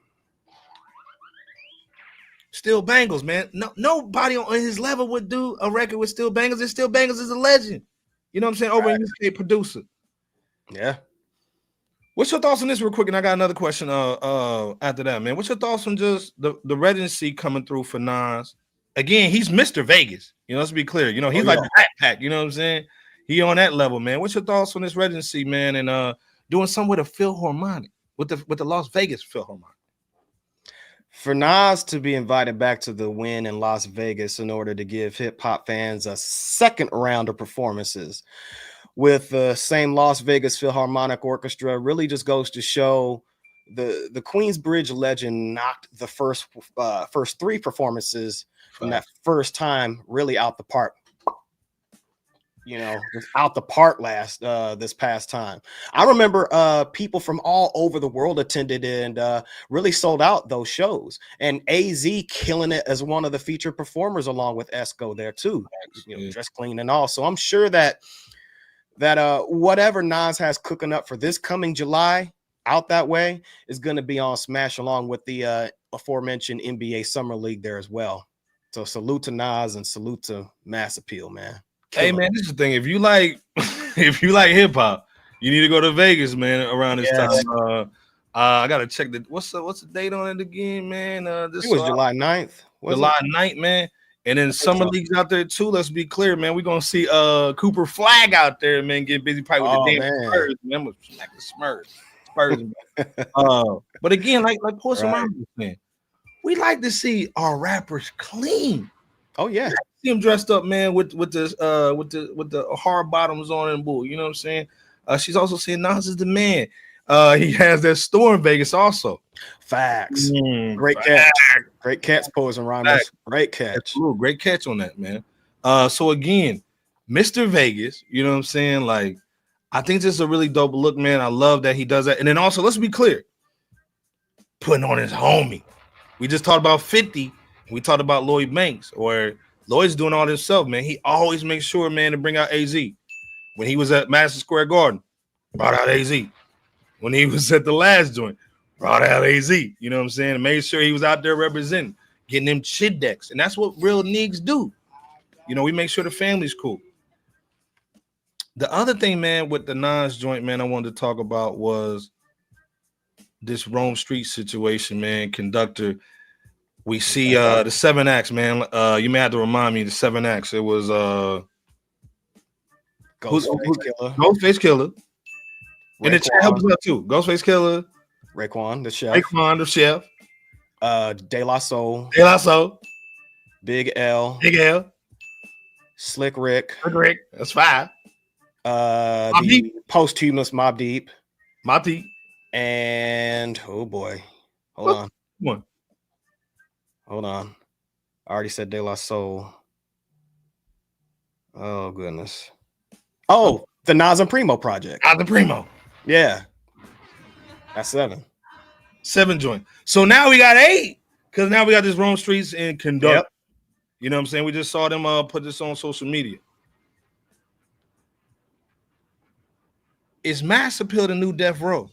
Still Bangles, man. Nobody on his level would do a record with Still Bangles. And Still Bangles is a legend. You know what I'm saying? Over in UK producer. Yeah. What's your thoughts on this real quick? And I got another question after that, man. What's your thoughts on just the residency coming through for Nas? Again, he's Mr. Vegas. You know, let's be clear. You know, he's like the Rat Pack. You know what I'm saying? he on that level, man. What's your thoughts on this residency, man? And doing something with a Philharmonic, with the Las Vegas Philharmonic. For Nas to be invited back to the Win in Las Vegas in order to give hip hop fans a second round of performances with the same Las Vegas Philharmonic Orchestra really just goes to show the Queensbridge legend knocked the first three performances from that first time really out the park. You know, just out the park this past time. I remember people from all over the world attended and really sold out those shows. And AZ killing it as one of the featured performers along with Esco there too. You know, dress clean and all. So I'm sure that whatever Nas has cooking up for this coming July out that way is going to be on Smash along with the aforementioned NBA Summer League there as well. So salute to Nas and salute to Mass Appeal, man. Hey man, this is the thing. If you like hip hop, you need to go to Vegas, man. Around this time, I gotta check what's the date on it again, man. This was July 9th. July 9th, man. And then summer leagues out there too. Let's be clear, man. We're gonna see Cooper Flag out there, man, get busy probably with the damn Spurs, man. I'm gonna smack the Spurs. But again, like Poison Rhymes was saying, we like to see our rappers clean. Oh yeah. See him dressed up, man, with the hard bottoms on and bull. You know what I'm saying? She's also saying Nas is the man. He has that store in Vegas also. Facts. Great catch. Great catch, Poison Rhymes. Great catch. Absolutely. Great catch on that, man. So again, Mr. Vegas, you know what I'm saying? Like, I think this is a really dope look, man. I love that he does that. And then also, let's be clear, putting on his homie. We just talked about 50. We talked about Lloyd Banks, or Lloyd's doing all this himself, man. He always makes sure, man, to bring out AZ. When he was at Madison Square Garden, brought out AZ. When he was at the last joint, brought out AZ. You know what I'm saying? And made sure he was out there representing, getting them chid decks. And that's what real niggas do. You know, we make sure the family's cool. The other thing, man, with the Nas joint, man, I wanted to talk about was this Rome Street situation, man. Conductor. We see the 7 acts, man. You may have to remind me the 7 acts. It was Ghostface Killer. And the chat helps us out too. Ghostface Killer. Raekwon, the chef. Raekwon, the chef. De La Soul. De La Soul. Big L. Big L. Slick Rick. Slick Rick. That's 5. The posthumous Mobb Deep. Mobb Deep. And oh boy. Hold on. Come on. Hold on. I already said De La Soul. Oh, goodness. Oh, the Nas and Primo project. Nas and Primo. Yeah. That's 7. 7 joint. So now we got 8. Because now we got this Rome Streetz and Conductor. Yep. You know what I'm saying? We just saw them put this on social media. Is Mass Appeal the new Death Row?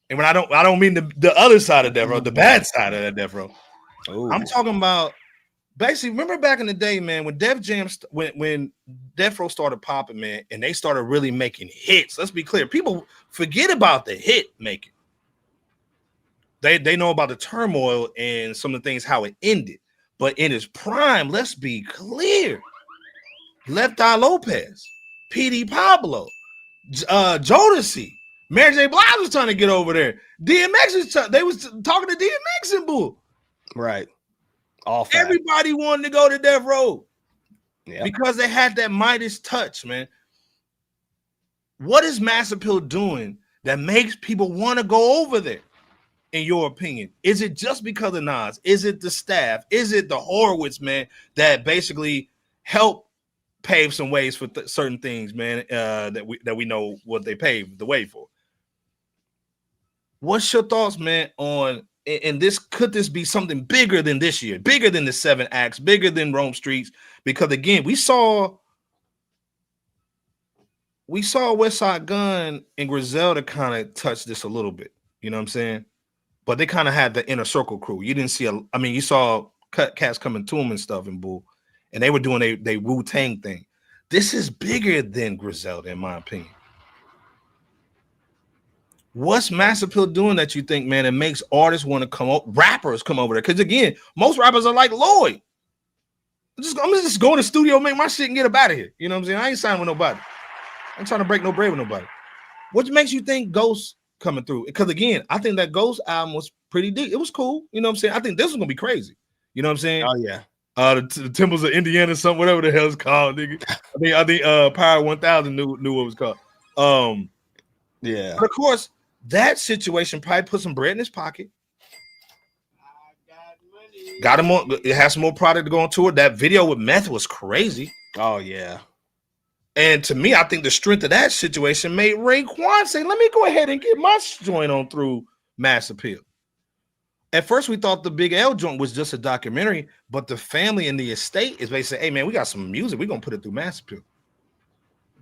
And when I don't mean the other side of Death Row, the bad side of that Death Row. Ooh. I'm talking about basically. Remember back in the day, man, when Def Jam, when Death Row started popping, man, and they started really making hits. Let's be clear, people forget about the hit making. They know about the turmoil and some of the things how it ended, but in its prime, let's be clear. Left Eye Lopez, PD Pablo, Jodeci, Mary J. Blige was trying to get over there. DMX they was talking to DMX and bull. Right. Everybody wanted to go to Death Row because they had that Midas touch, man. What is Mass Appeal doing that makes people want to go over there, in your opinion? Is it just because of Nas? Is it the staff? Is it the Horowitz, man, that basically help pave some ways for certain things, man, that we know what they paved the way for? What's your thoughts, man, on and could this be something bigger than this year, bigger than the 7 acts, bigger than Rome Streetz? Because again, we saw Westside Gun and Griselda kind of touch this a little bit, you know what I'm saying? But they kind of had the inner circle crew. You didn't see you saw cats coming to them and stuff and bull, and they were doing they Wu-Tang thing. This is bigger than Griselda, in my opinion. What's Mass Appeal doing that you think, man, it makes artists want to rappers come over there? Because again, most rappers are like Lloyd. I'm just going to the studio, make my shit and get up out of here. You know what I'm saying? I ain't signing with nobody. I'm trying to break no bread with nobody. What makes you think Ghost coming through? Because again, I think that Ghost album was pretty deep. It was cool. You know what I'm saying? I think this was gonna be crazy. You know what I'm saying? Oh yeah. The Temples of Indiana, something, whatever the hell it's called, nigga. I think Power 1000 knew what it was called. Yeah. But of course, that situation probably put some bread in his pocket. Got him on. It has some more product to go on tour. That video with Meth was crazy. Oh yeah. And to me, I think the strength of that situation made Raekwon say, "Let me go ahead and get my joint on through Mass Appeal." At first, we thought the Big L joint was just a documentary, but the family and the estate is basically, "Hey man, we got some music. We're gonna put it through Mass Appeal."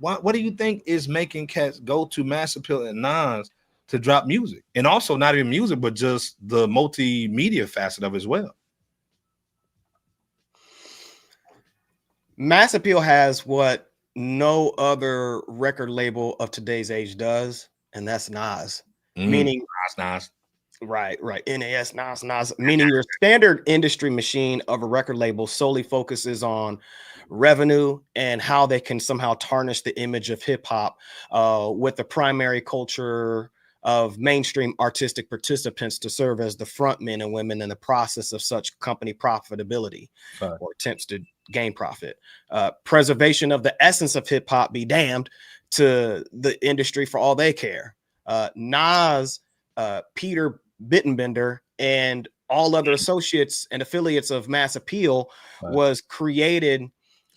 What do you think is making cats go to Mass Appeal and Nas to drop music, and also not even music, but just the multimedia facet of it as well? Mass Appeal has what no other record label of today's age does, and that's Nas. Meaning Nas. Right. NAS, Nas. Meaning your standard industry machine of a record label solely focuses on revenue and how they can somehow tarnish the image of hip hop with the primary culture of mainstream artistic participants to serve as the front men and women in the process of such company profitability or attempts to gain profit. Preservation of the essence of hip hop be damned to the industry for all they care. Nas, Peter Bittenbender, and all other associates and affiliates of Mass Appeal was created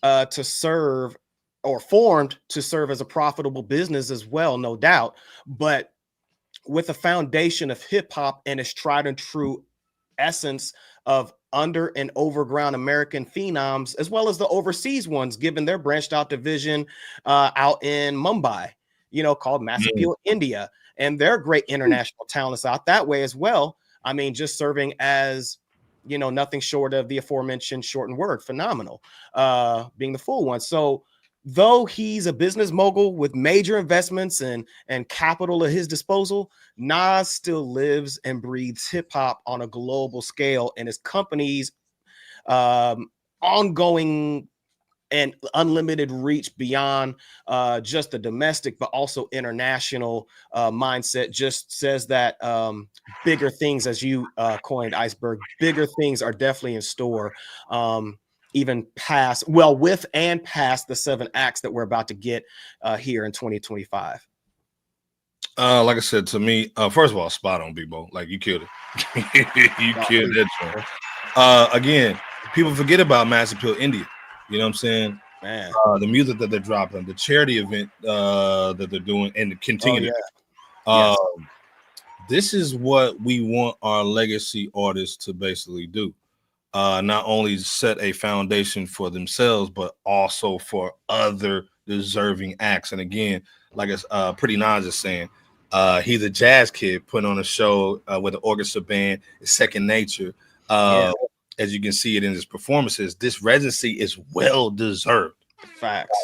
to serve or formed to serve as a profitable business as well, no doubt. But with a foundation of hip hop and its tried and true essence of under and overground American phenoms, as well as the overseas ones, given their branched out division out in Mumbai, called Mass Appeal India. And they're great international talents out that way as well. I mean, just serving as, nothing short of the aforementioned shortened word, phenomenal, being the full one. So though he's a business mogul with major investments and capital at his disposal, Nas still lives and breathes hip hop on a global scale, and his company's ongoing and unlimited reach beyond just the domestic, but also international mindset just says that bigger things, as you coined, Iceberg, bigger things are definitely in store. Even past the 7 acts that we're about to get here in 2025. Like I said, to me, first of all, spot on, Bebo. Like, you killed it. You killed that joint. Again, people forget about Mass Appeal India. You know what I'm saying? Man, the music that they're dropping, the charity event that they're doing, and continue. This is what we want our legacy artists to basically do. Not only set a foundation for themselves, but also for other deserving acts. And again, like it's Pretty Nas is saying, he's a jazz kid putting on a show with an orchestra band. It's second nature. As you can see it in his performances, this residency is well deserved. Facts.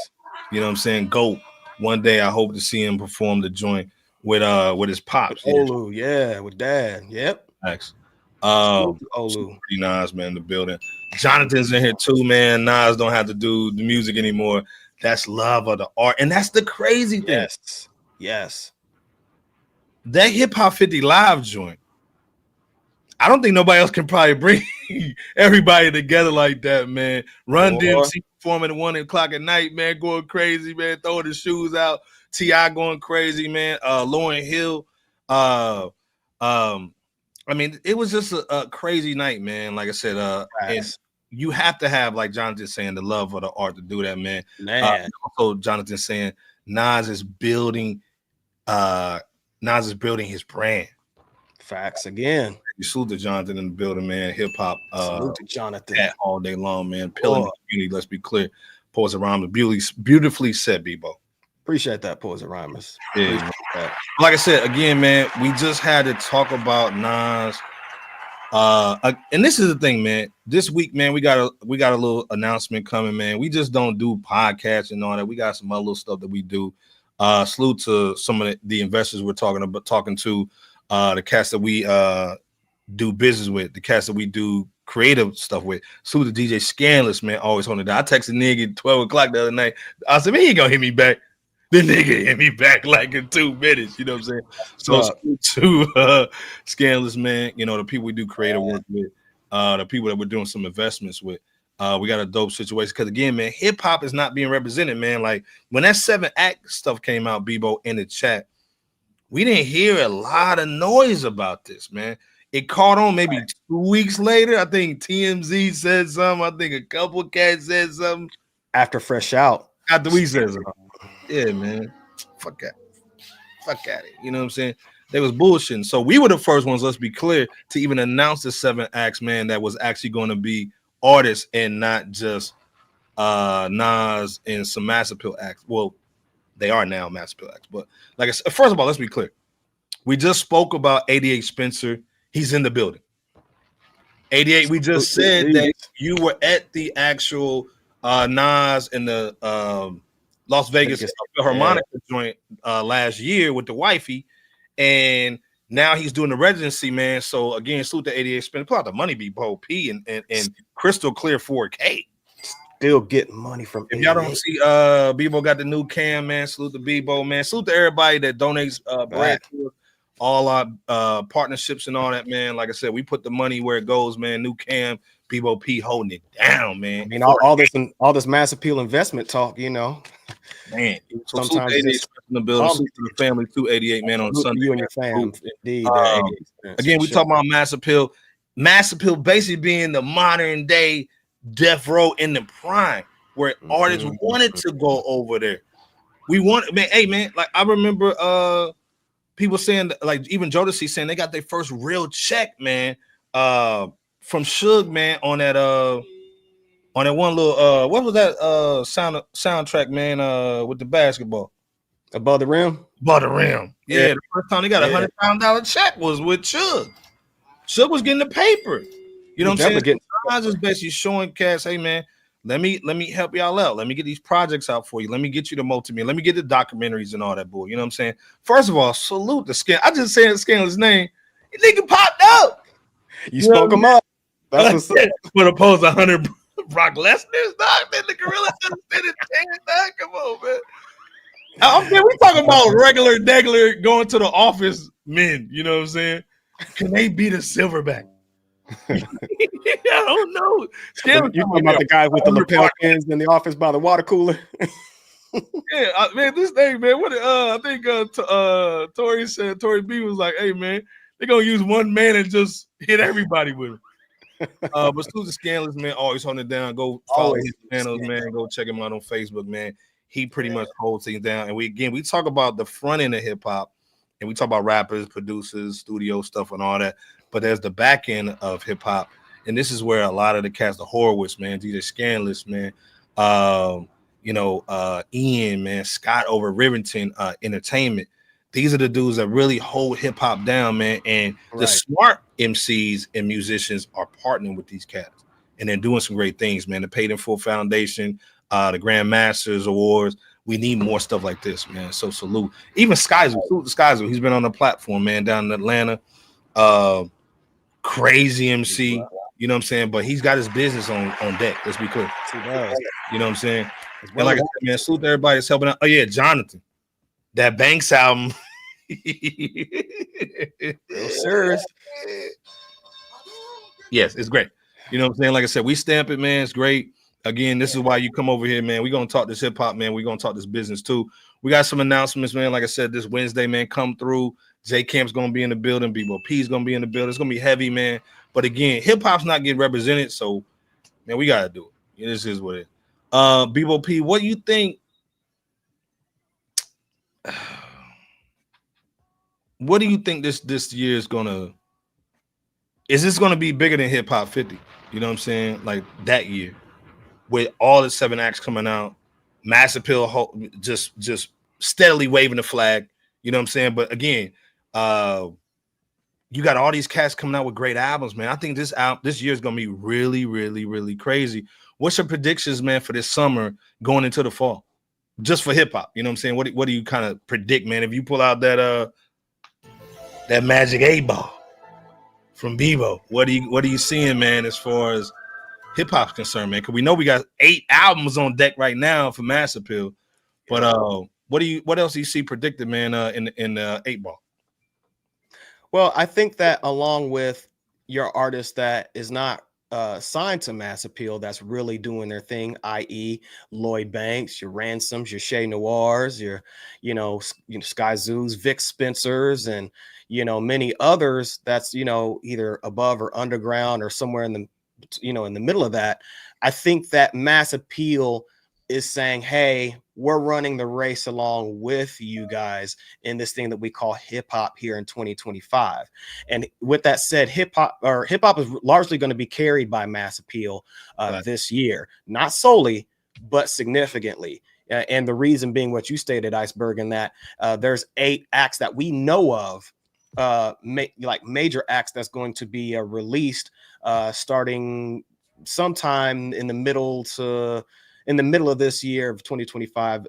You know what I'm saying? Go. One day I hope to see him perform the joint with his pops. Olu, with dad. Yep. Facts. Olu. Pretty Nas, man, in the building. Jonathan's in here too, man. Nas don't have to do the music anymore. That's love of the art. And that's the crazy thing. Yes. That Hip Hop 50 Live joint, I don't think nobody else can probably bring everybody together like that, man. Run DMC performing at 1 o'clock at night, man, going crazy, man, throwing the shoes out. T.I. going crazy, man. Lauryn Hill. I mean, it was just a crazy night, man. Like I said, and you have to have, like Jonathan saying, the love of the art to do that, man. Also, Jonathan saying Nas is building his brand. Facts again. You salute to Jonathan in the building, man. Hip hop. Salute to Jonathan. All day long, man. Pilling the community. Let's be clear. Poets and Rhymes, beautifully said, Bebo. Appreciate that, Poets and Rhymers. Yeah. Like I said, again, man, we just had to talk about Nas. And this is the thing, man. This week, man, we got a little announcement coming, man. We just don't do podcasts and all that. We got some other little stuff that we do. Salute to some of the investors we're talking to, the cats that we do business with, the cats that we do creative stuff with. Salute to DJ Scanless, man, always holding it down. I texted nigga at 12 o'clock the other night. I said, man, he ain't gonna hit me back. The nigga hit me back like in 2 minutes. You know what I'm saying? So to Scandalous, man, you know, the people we do creative work with, the people that we're doing some investments with. We got a dope situation. Because again, man, hip hop is not being represented, man. Like when that 7-act stuff came out, Bebo, in the chat, we didn't hear a lot of noise about this, man. It caught on maybe 2 weeks later. I think TMZ said something. I think a couple cats said something. After Fresh Out. After we said something. Yeah, man. Fuck that. Fuck at it. You know what I'm saying? They was bullshitting. So we were the first ones, let's be clear, to even announce the 7 acts, man, that was actually going to be artists and not just Nas and some Mass Appeal acts. Well, they are now Mass Appeal acts. But like I said, first of all, let's be clear. We just spoke about 88 Spencer. He's in the building. 88, we just said that you were at the actual Nas and the Las Vegas harmonica joint last year with the wifey, and now he's doing the residency, man. So again, salute to 88 Spin. Pull out the money, Bebo P and crystal clear 4K. Still getting money from. If y'all don't see, Bebo got the new cam, man. Salute to Bebo, man. Salute to everybody that donates bread to all our partnerships and all that, man. Like I said, we put the money where it goes, man. New cam, Bebo P holding it down, man. I mean, all this Mass Appeal investment talk, you know. Man, so sometimes in the building, to the family, 288, man, on Sunday. You and your fam, indeed. Again, we talking about Mass Appeal. Mass Appeal basically being the modern day Death Row in the prime, where artists wanted to go over there. We want, man. Hey, man, like I remember people saying, like even Jodeci saying they got their first real check, man, from Suge, man, on that one little what was that soundtrack, man, with the basketball Above the Rim. Yeah, the first time they got $100,000 check was with Suge. Suge was getting the paper. You know what I'm saying? I was just basically showing cats, hey man, let me help y'all out. Let me get these projects out for you. Let me get you the multimedia. Let me get the documentaries and all that bull. You know what I'm saying? First of all, salute the Scan. I just said Scanlon's name. He nigga popped up. You spoke him up. That's what's up. But opposed to 100 Brock Lesnar's dog, man. The gorilla just did it. Dog. Come on, man. I mean, we talking about regular going to the office men. You know what I'm saying? Can they beat a silverback? I don't know. You talking about the guy with the lapel pins in the office by the water cooler? Yeah, man. This thing, man. What I think Tory B was like, hey, man, they're gonna use one man and just hit everybody with it. But Susan Scandalous, man, always holding it down. Go follow his channels, man. Go check him out on Facebook, man. He pretty much holds things down. And we talk about the front end of hip hop, and we talk about rappers, producers, studio stuff, and all that. But there's the back end of hip hop, and this is where a lot of the cast, the Horowitz, man, DJ Scandalous, man, Ian, man, Scott over Rivington Entertainment. These are the dudes that really hold hip hop down, man. And the smart MCs and musicians are partnering with these cats, and they're doing some great things, man. The Paid in Full Foundation, the Grand Masters Awards. We need more stuff like this, man. So salute. Even Skyzer, salute to Skyzer. He's been on the platform, man, down in Atlanta. Crazy MC, you know what I'm saying? But he's got his business on deck. Let's be clear. You know what I'm saying? And like I said, man, salute to everybody that's helping out. Oh yeah, Jonathan. That Banks album. Serious. Yes, it's great. You know what I'm saying? Like I said, we stamp it, man. It's great. Again, this is why you come over here, man. We're going to talk this hip hop, man. We're going to talk this business too. We got some announcements, man. Like I said, this Wednesday, man, come through. J Camp's going to be in the building. Bebo P's going to be in the building. It's going to be heavy, man. But again, hip hop's not getting represented. So, man, we got to do it. This is what it is. Bebo P, what do you think? What do you think this year is gonna? Is this gonna be bigger than Hip Hop 50? You know what I'm saying? Like that year, with all the 7 acts coming out, Mass Appeal just steadily waving the flag. You know what I'm saying? But again, you got all these cats coming out with great albums, man. I think this year is gonna be really, really, really crazy. What's your predictions, man, for this summer going into the fall? Just for hip hop, you know what I'm saying? What do you kind of predict, man? If you pull out that Magic 8-ball from Bebo, what are you seeing, man, as far as hip hop's concerned, man? Because we know we got 8 albums on deck right now for Mass Appeal, but what else do you see predicted, man, in 8 ball? Well, I think that along with your artist that is not signed to Mass Appeal, that's really doing their thing, i.e. Lloyd Banks, your Ransoms, your Chez Noirs, your, Sky Zoos, Vic Spencers, and, many others that's, either above or underground or somewhere in the, in the middle of that. I think that Mass Appeal is saying, hey, we're running the race along with you guys in this thing that we call hip hop here in 2025. And with that said, hip hop is largely going to be carried by Mass Appeal this year, not solely, but significantly. And the reason being what you stated, Iceberg, in that there's 8 acts that we know of, like major acts that's going to be released starting sometime in the middle of this year of 2025,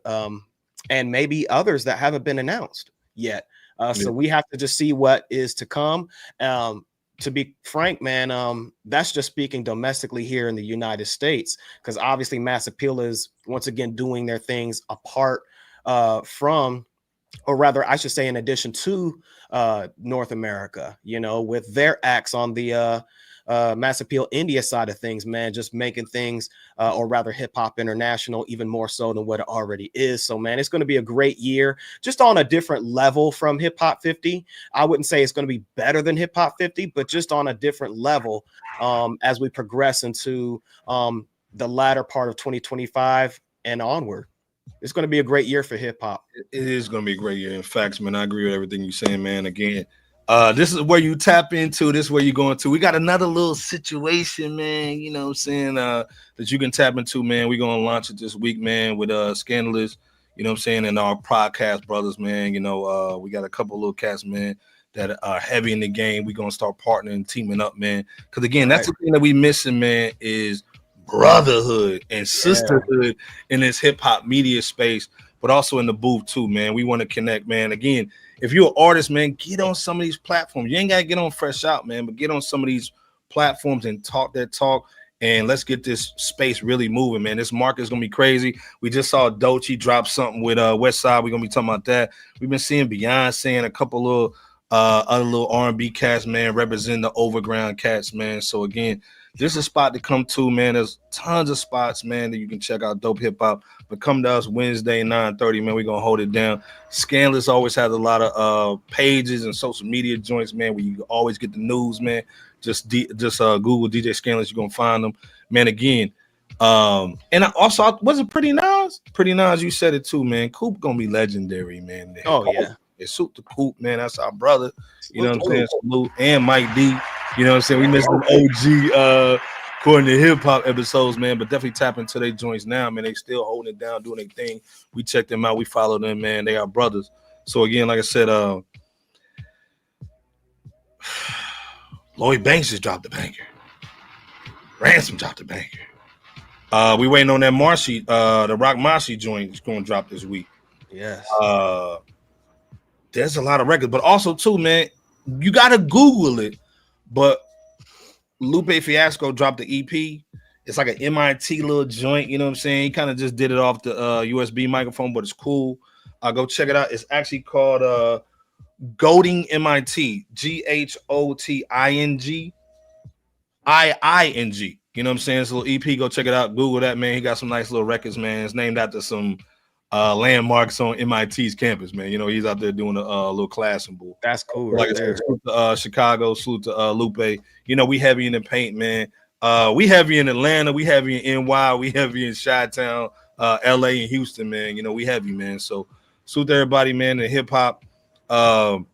and maybe others that haven't been announced yet. So we have to just see what is to come. To be frank, man, that's just speaking domestically here in the United States, because obviously Mass Appeal is once again doing their things apart from, or rather, I should say, in addition to North America, with their acts on the Mass Appeal India side of things, man, just making things, or rather hip hop international, even more so than what it already is. So, man, it's going to be a great year, just on a different level from Hip Hop 50. I wouldn't say it's going to be better than Hip Hop 50, but just on a different level as we progress into the latter part of 2025 and onward. It's going to be a great year for hip hop. It is going to be a great year. In fact, man, I agree with everything you're saying, man. Again, this is where you tap into. This is where you're going to. We got another little situation, man, you know what I'm saying, that you can tap into, man. We're going to launch it this week, man, with Scandalous, you know what I'm saying, and our podcast brothers, man. We got a couple little cats, man, that are heavy in the game. We're going to start partnering and teaming up, man. Because, again, that's the thing that we missing, man, is brotherhood and sisterhood in this hip-hop media space, but also in the booth, too, man. We want to connect, man. Again, if you're an artist, man, get on some of these platforms. You ain't got to get on Fresh Out, man, but get on some of these platforms and talk that talk, and let's get this space really moving, man. This market is going to be crazy. We just saw Doechii drop something with West Side. We're going to be talking about that. We've been seeing Beyonce and a couple little other little R&B cats, man, representing the overground cats, man. So, again, this is a spot to come to, man. There's tons of spots, man, that you can check out Dope Hip Hop. But come to us Wednesday, 9:30, man. We're going to hold it down. Scandalous always has a lot of pages and social media joints, man, where you always get the news, man. Just Google DJ Scandalous. You're going to find them. Man, again. And wasn't Pretty Nas? Pretty Nas, you said it too, man. Coop going to be legendary, man. Yeah. Salute to Coop, man. That's our brother. You know what I'm saying? Salute. And Mike D. You know what I'm saying? We missed an OG according to hip hop episodes, man. But definitely tap into their joints now, man. They still holding it down, doing their thing. We check them out. We follow them, man. They are brothers. So again, like I said, Lloyd Banks just dropped the banger. Ransom dropped the banger. We waiting on that Marshy, the Rock Marshy joint is going to drop this week. Yes. There's a lot of records, but also too, man, you gotta Google it. But Lupe Fiasco dropped the EP. It's like an MIT little joint, you know what I'm saying? He kind of just did it off the USB microphone, but it's cool. Go check it out. It's actually called Goating MIT, GHOTING IING. You know what I'm saying? It's a little EP. Go check it out. Google that, man. He got some nice little records, man. It's named after some landmarks on MIT's campus, man. You know, he's out there doing a little class and bull. That's cool. Like I said, salute to Chicago, salute to Lupe. You know, we heavy in the paint, man. We heavy in Atlanta, we heavy in NY, we heavy in Chi-Town, LA and Houston, man. You know, we heavy, man. So salute to everybody, man, in hip hop.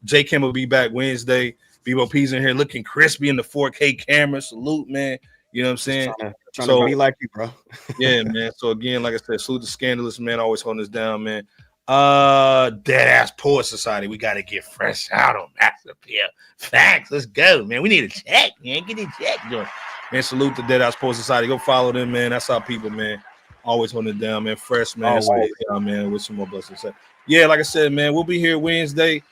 J Kim will be back Wednesday. Bebo P's in here looking crispy in the 4K camera. Salute, man. You know what I'm saying? Trying to be like you, bro. Yeah, man. So again, like I said, salute to Scandalous, man. Always holding us down, man. Dead Ass Poet Society. We got to get fresh out on Mass Appeal. Facts. Let's go, man. We need a check, man. Get a check, joint. Man, salute to Dead Ass Poet Society. Go follow them, man. That's our people, man. Always holding it down, man. Fresh, man. Always. Down, man. With some more blessings. Yeah, like I said, man, we'll be here Wednesday.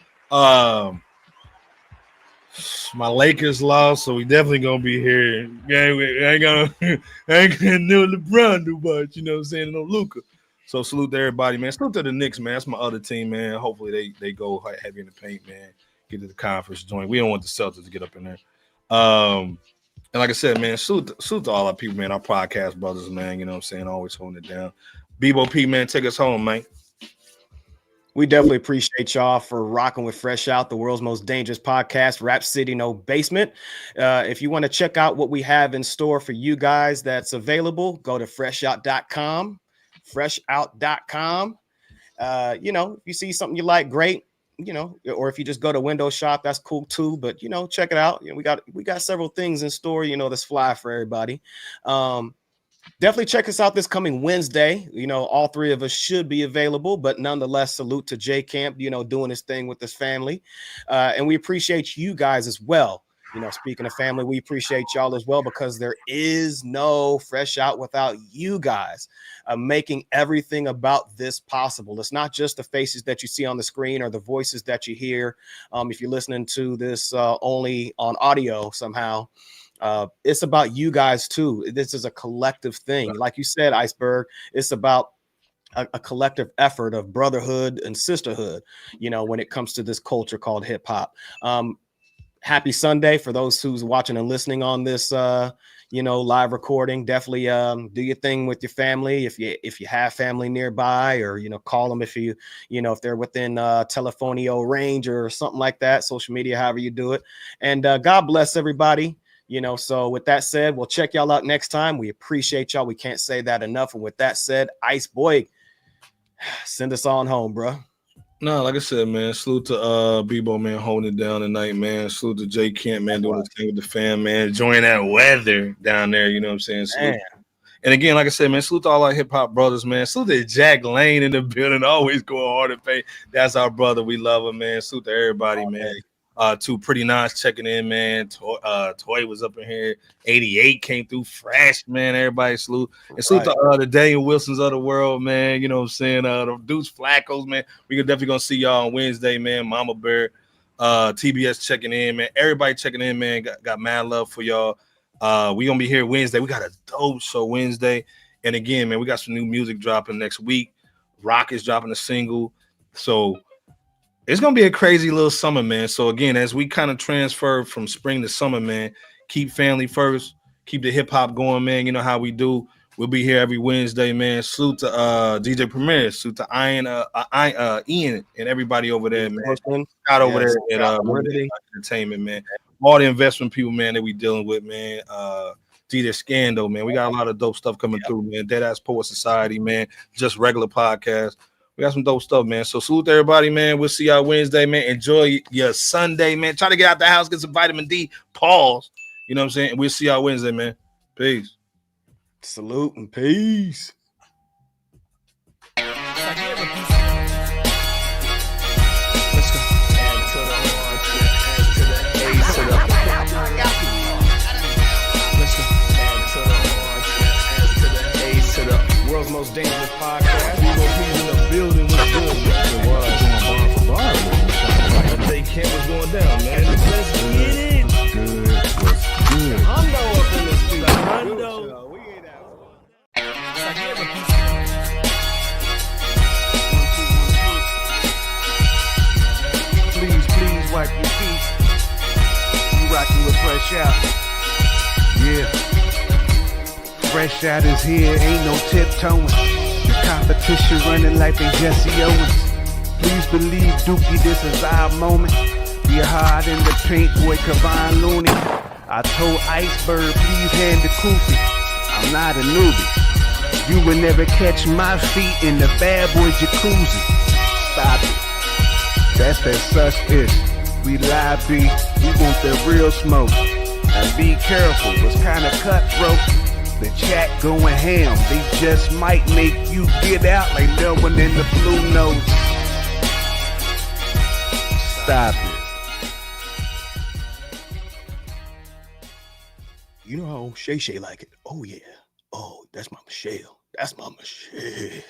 My Lakers lost, so we definitely gonna be here. Yeah, I ain't gonna do LeBron too much, you know what I'm saying? No Luka. So salute to everybody, man. Salute to the Knicks, man. That's my other team, man. Hopefully they go heavy in the paint, man. Get to the conference joint. We don't want the Celtics to get up in there. And like I said, man, salute to all our people, man, our podcast brothers, man. You know what I'm saying? Always holding it down. Bebo P, man, take us home, man. We definitely appreciate y'all for rocking with Fresh Out, the world's most dangerous podcast, Rap City, no basement. If you want to check out what we have in store for you guys that's available, go to freshout.com, freshout.com. If you see something you like, great. Or if you just go to window shop, that's cool too. But check it out. We got several things in store, that's fly for everybody. Definitely check us out this coming Wednesday. All three of us should be available, but nonetheless, salute to J Camp, doing his thing with his family. And we appreciate you guys as well. Speaking of family, we appreciate y'all as well, because there is no Fresh Out without you guys making everything about this possible. It's not just the faces that you see on the screen or the voices that you hear. If you're listening to this only on audio somehow, it's about you guys too. This is a collective thing. Like you said, Iceberg, it's about a collective effort of brotherhood and sisterhood, when it comes to this culture called hip hop. Happy Sunday for those who's watching and listening on this, live recording. Definitely do your thing with your family. If you have family nearby, or, call them if if they're within telephonio range or something like that, social media, however you do it. And God bless everybody. So with that said, we'll check y'all out next time. We appreciate y'all. We can't say that enough. And with that said, Ice Boy, send us on home, bro. No, like I said, man, salute to Bebo, man, holding it down tonight, man. Salute to J Kent, man, doing his thing with the fam, man, enjoying that weather down there, you know what I'm saying? Salute. And again, like I said, man, salute to all our hip-hop brothers, man. Salute to Jack Lane in the building, always going hard and pay. That's our brother. We love him, man. Salute to everybody, man. Too Pretty Nice checking in, man. Toy was up in here. 88 came through fresh, man. Everybody salute. And salute to the Daniel Wilsons of the world, man. You know what I'm saying? The Deuce Flaccos, man. We can definitely gonna see y'all on Wednesday, man. Mama Bear, TBS checking in, man. Everybody checking in, man. Got mad love for y'all. We gonna be here Wednesday. We got a dope show Wednesday. And again, man, we got some new music dropping next week. Rock is dropping a single. So it's going to be a crazy little summer, man. So, again, as we kind of transfer from spring to summer, man, keep family first. Keep the hip-hop going, man. You know how we do. We'll be here every Wednesday, man. Salute to DJ Premier. Salute to Ian and everybody over there, man. Out over there at Entertainment, man. All the investment people, man, that we dealing with, man. DJ Scandal, man. We got a lot of dope stuff coming through, man. Deadass Poet Society, man. Just regular podcast. We got some dope stuff, man. So salute to everybody, man. We'll see y'all Wednesday, man. Enjoy your Sunday, man. Try to get out the house, get some vitamin D. Pause. You know what I'm saying? We'll see y'all Wednesday, man. Peace. Salute and peace. World's most dangerous podcast. We go please in the building. What's good? It was going bar for bar. They camp was going down, man. Let's get it. What's good? Hondo up in the street. Hondo. We ain't out. Please wipe your feet. You rocking with Fresh Out. Yeah. Fresh Out is here, ain't no tiptoeing. The competition running like they Jesse Owens. Please believe, Dookie, this is our moment. We hard in the paint, boy, Kavon Looney. I told Iceberg, please hand the koofy. I'm not a newbie. You will never catch my feet in the bad boy jacuzzi. Stop it. That's that such ish. We live B, we want the real smoke. And be careful, it's kinda cutthroat. The chat going ham. They just might make you get out like no one in the blue notes. Stop it. You know how Shay like it. Oh, yeah. Oh, that's my Michelle. That's my Michelle.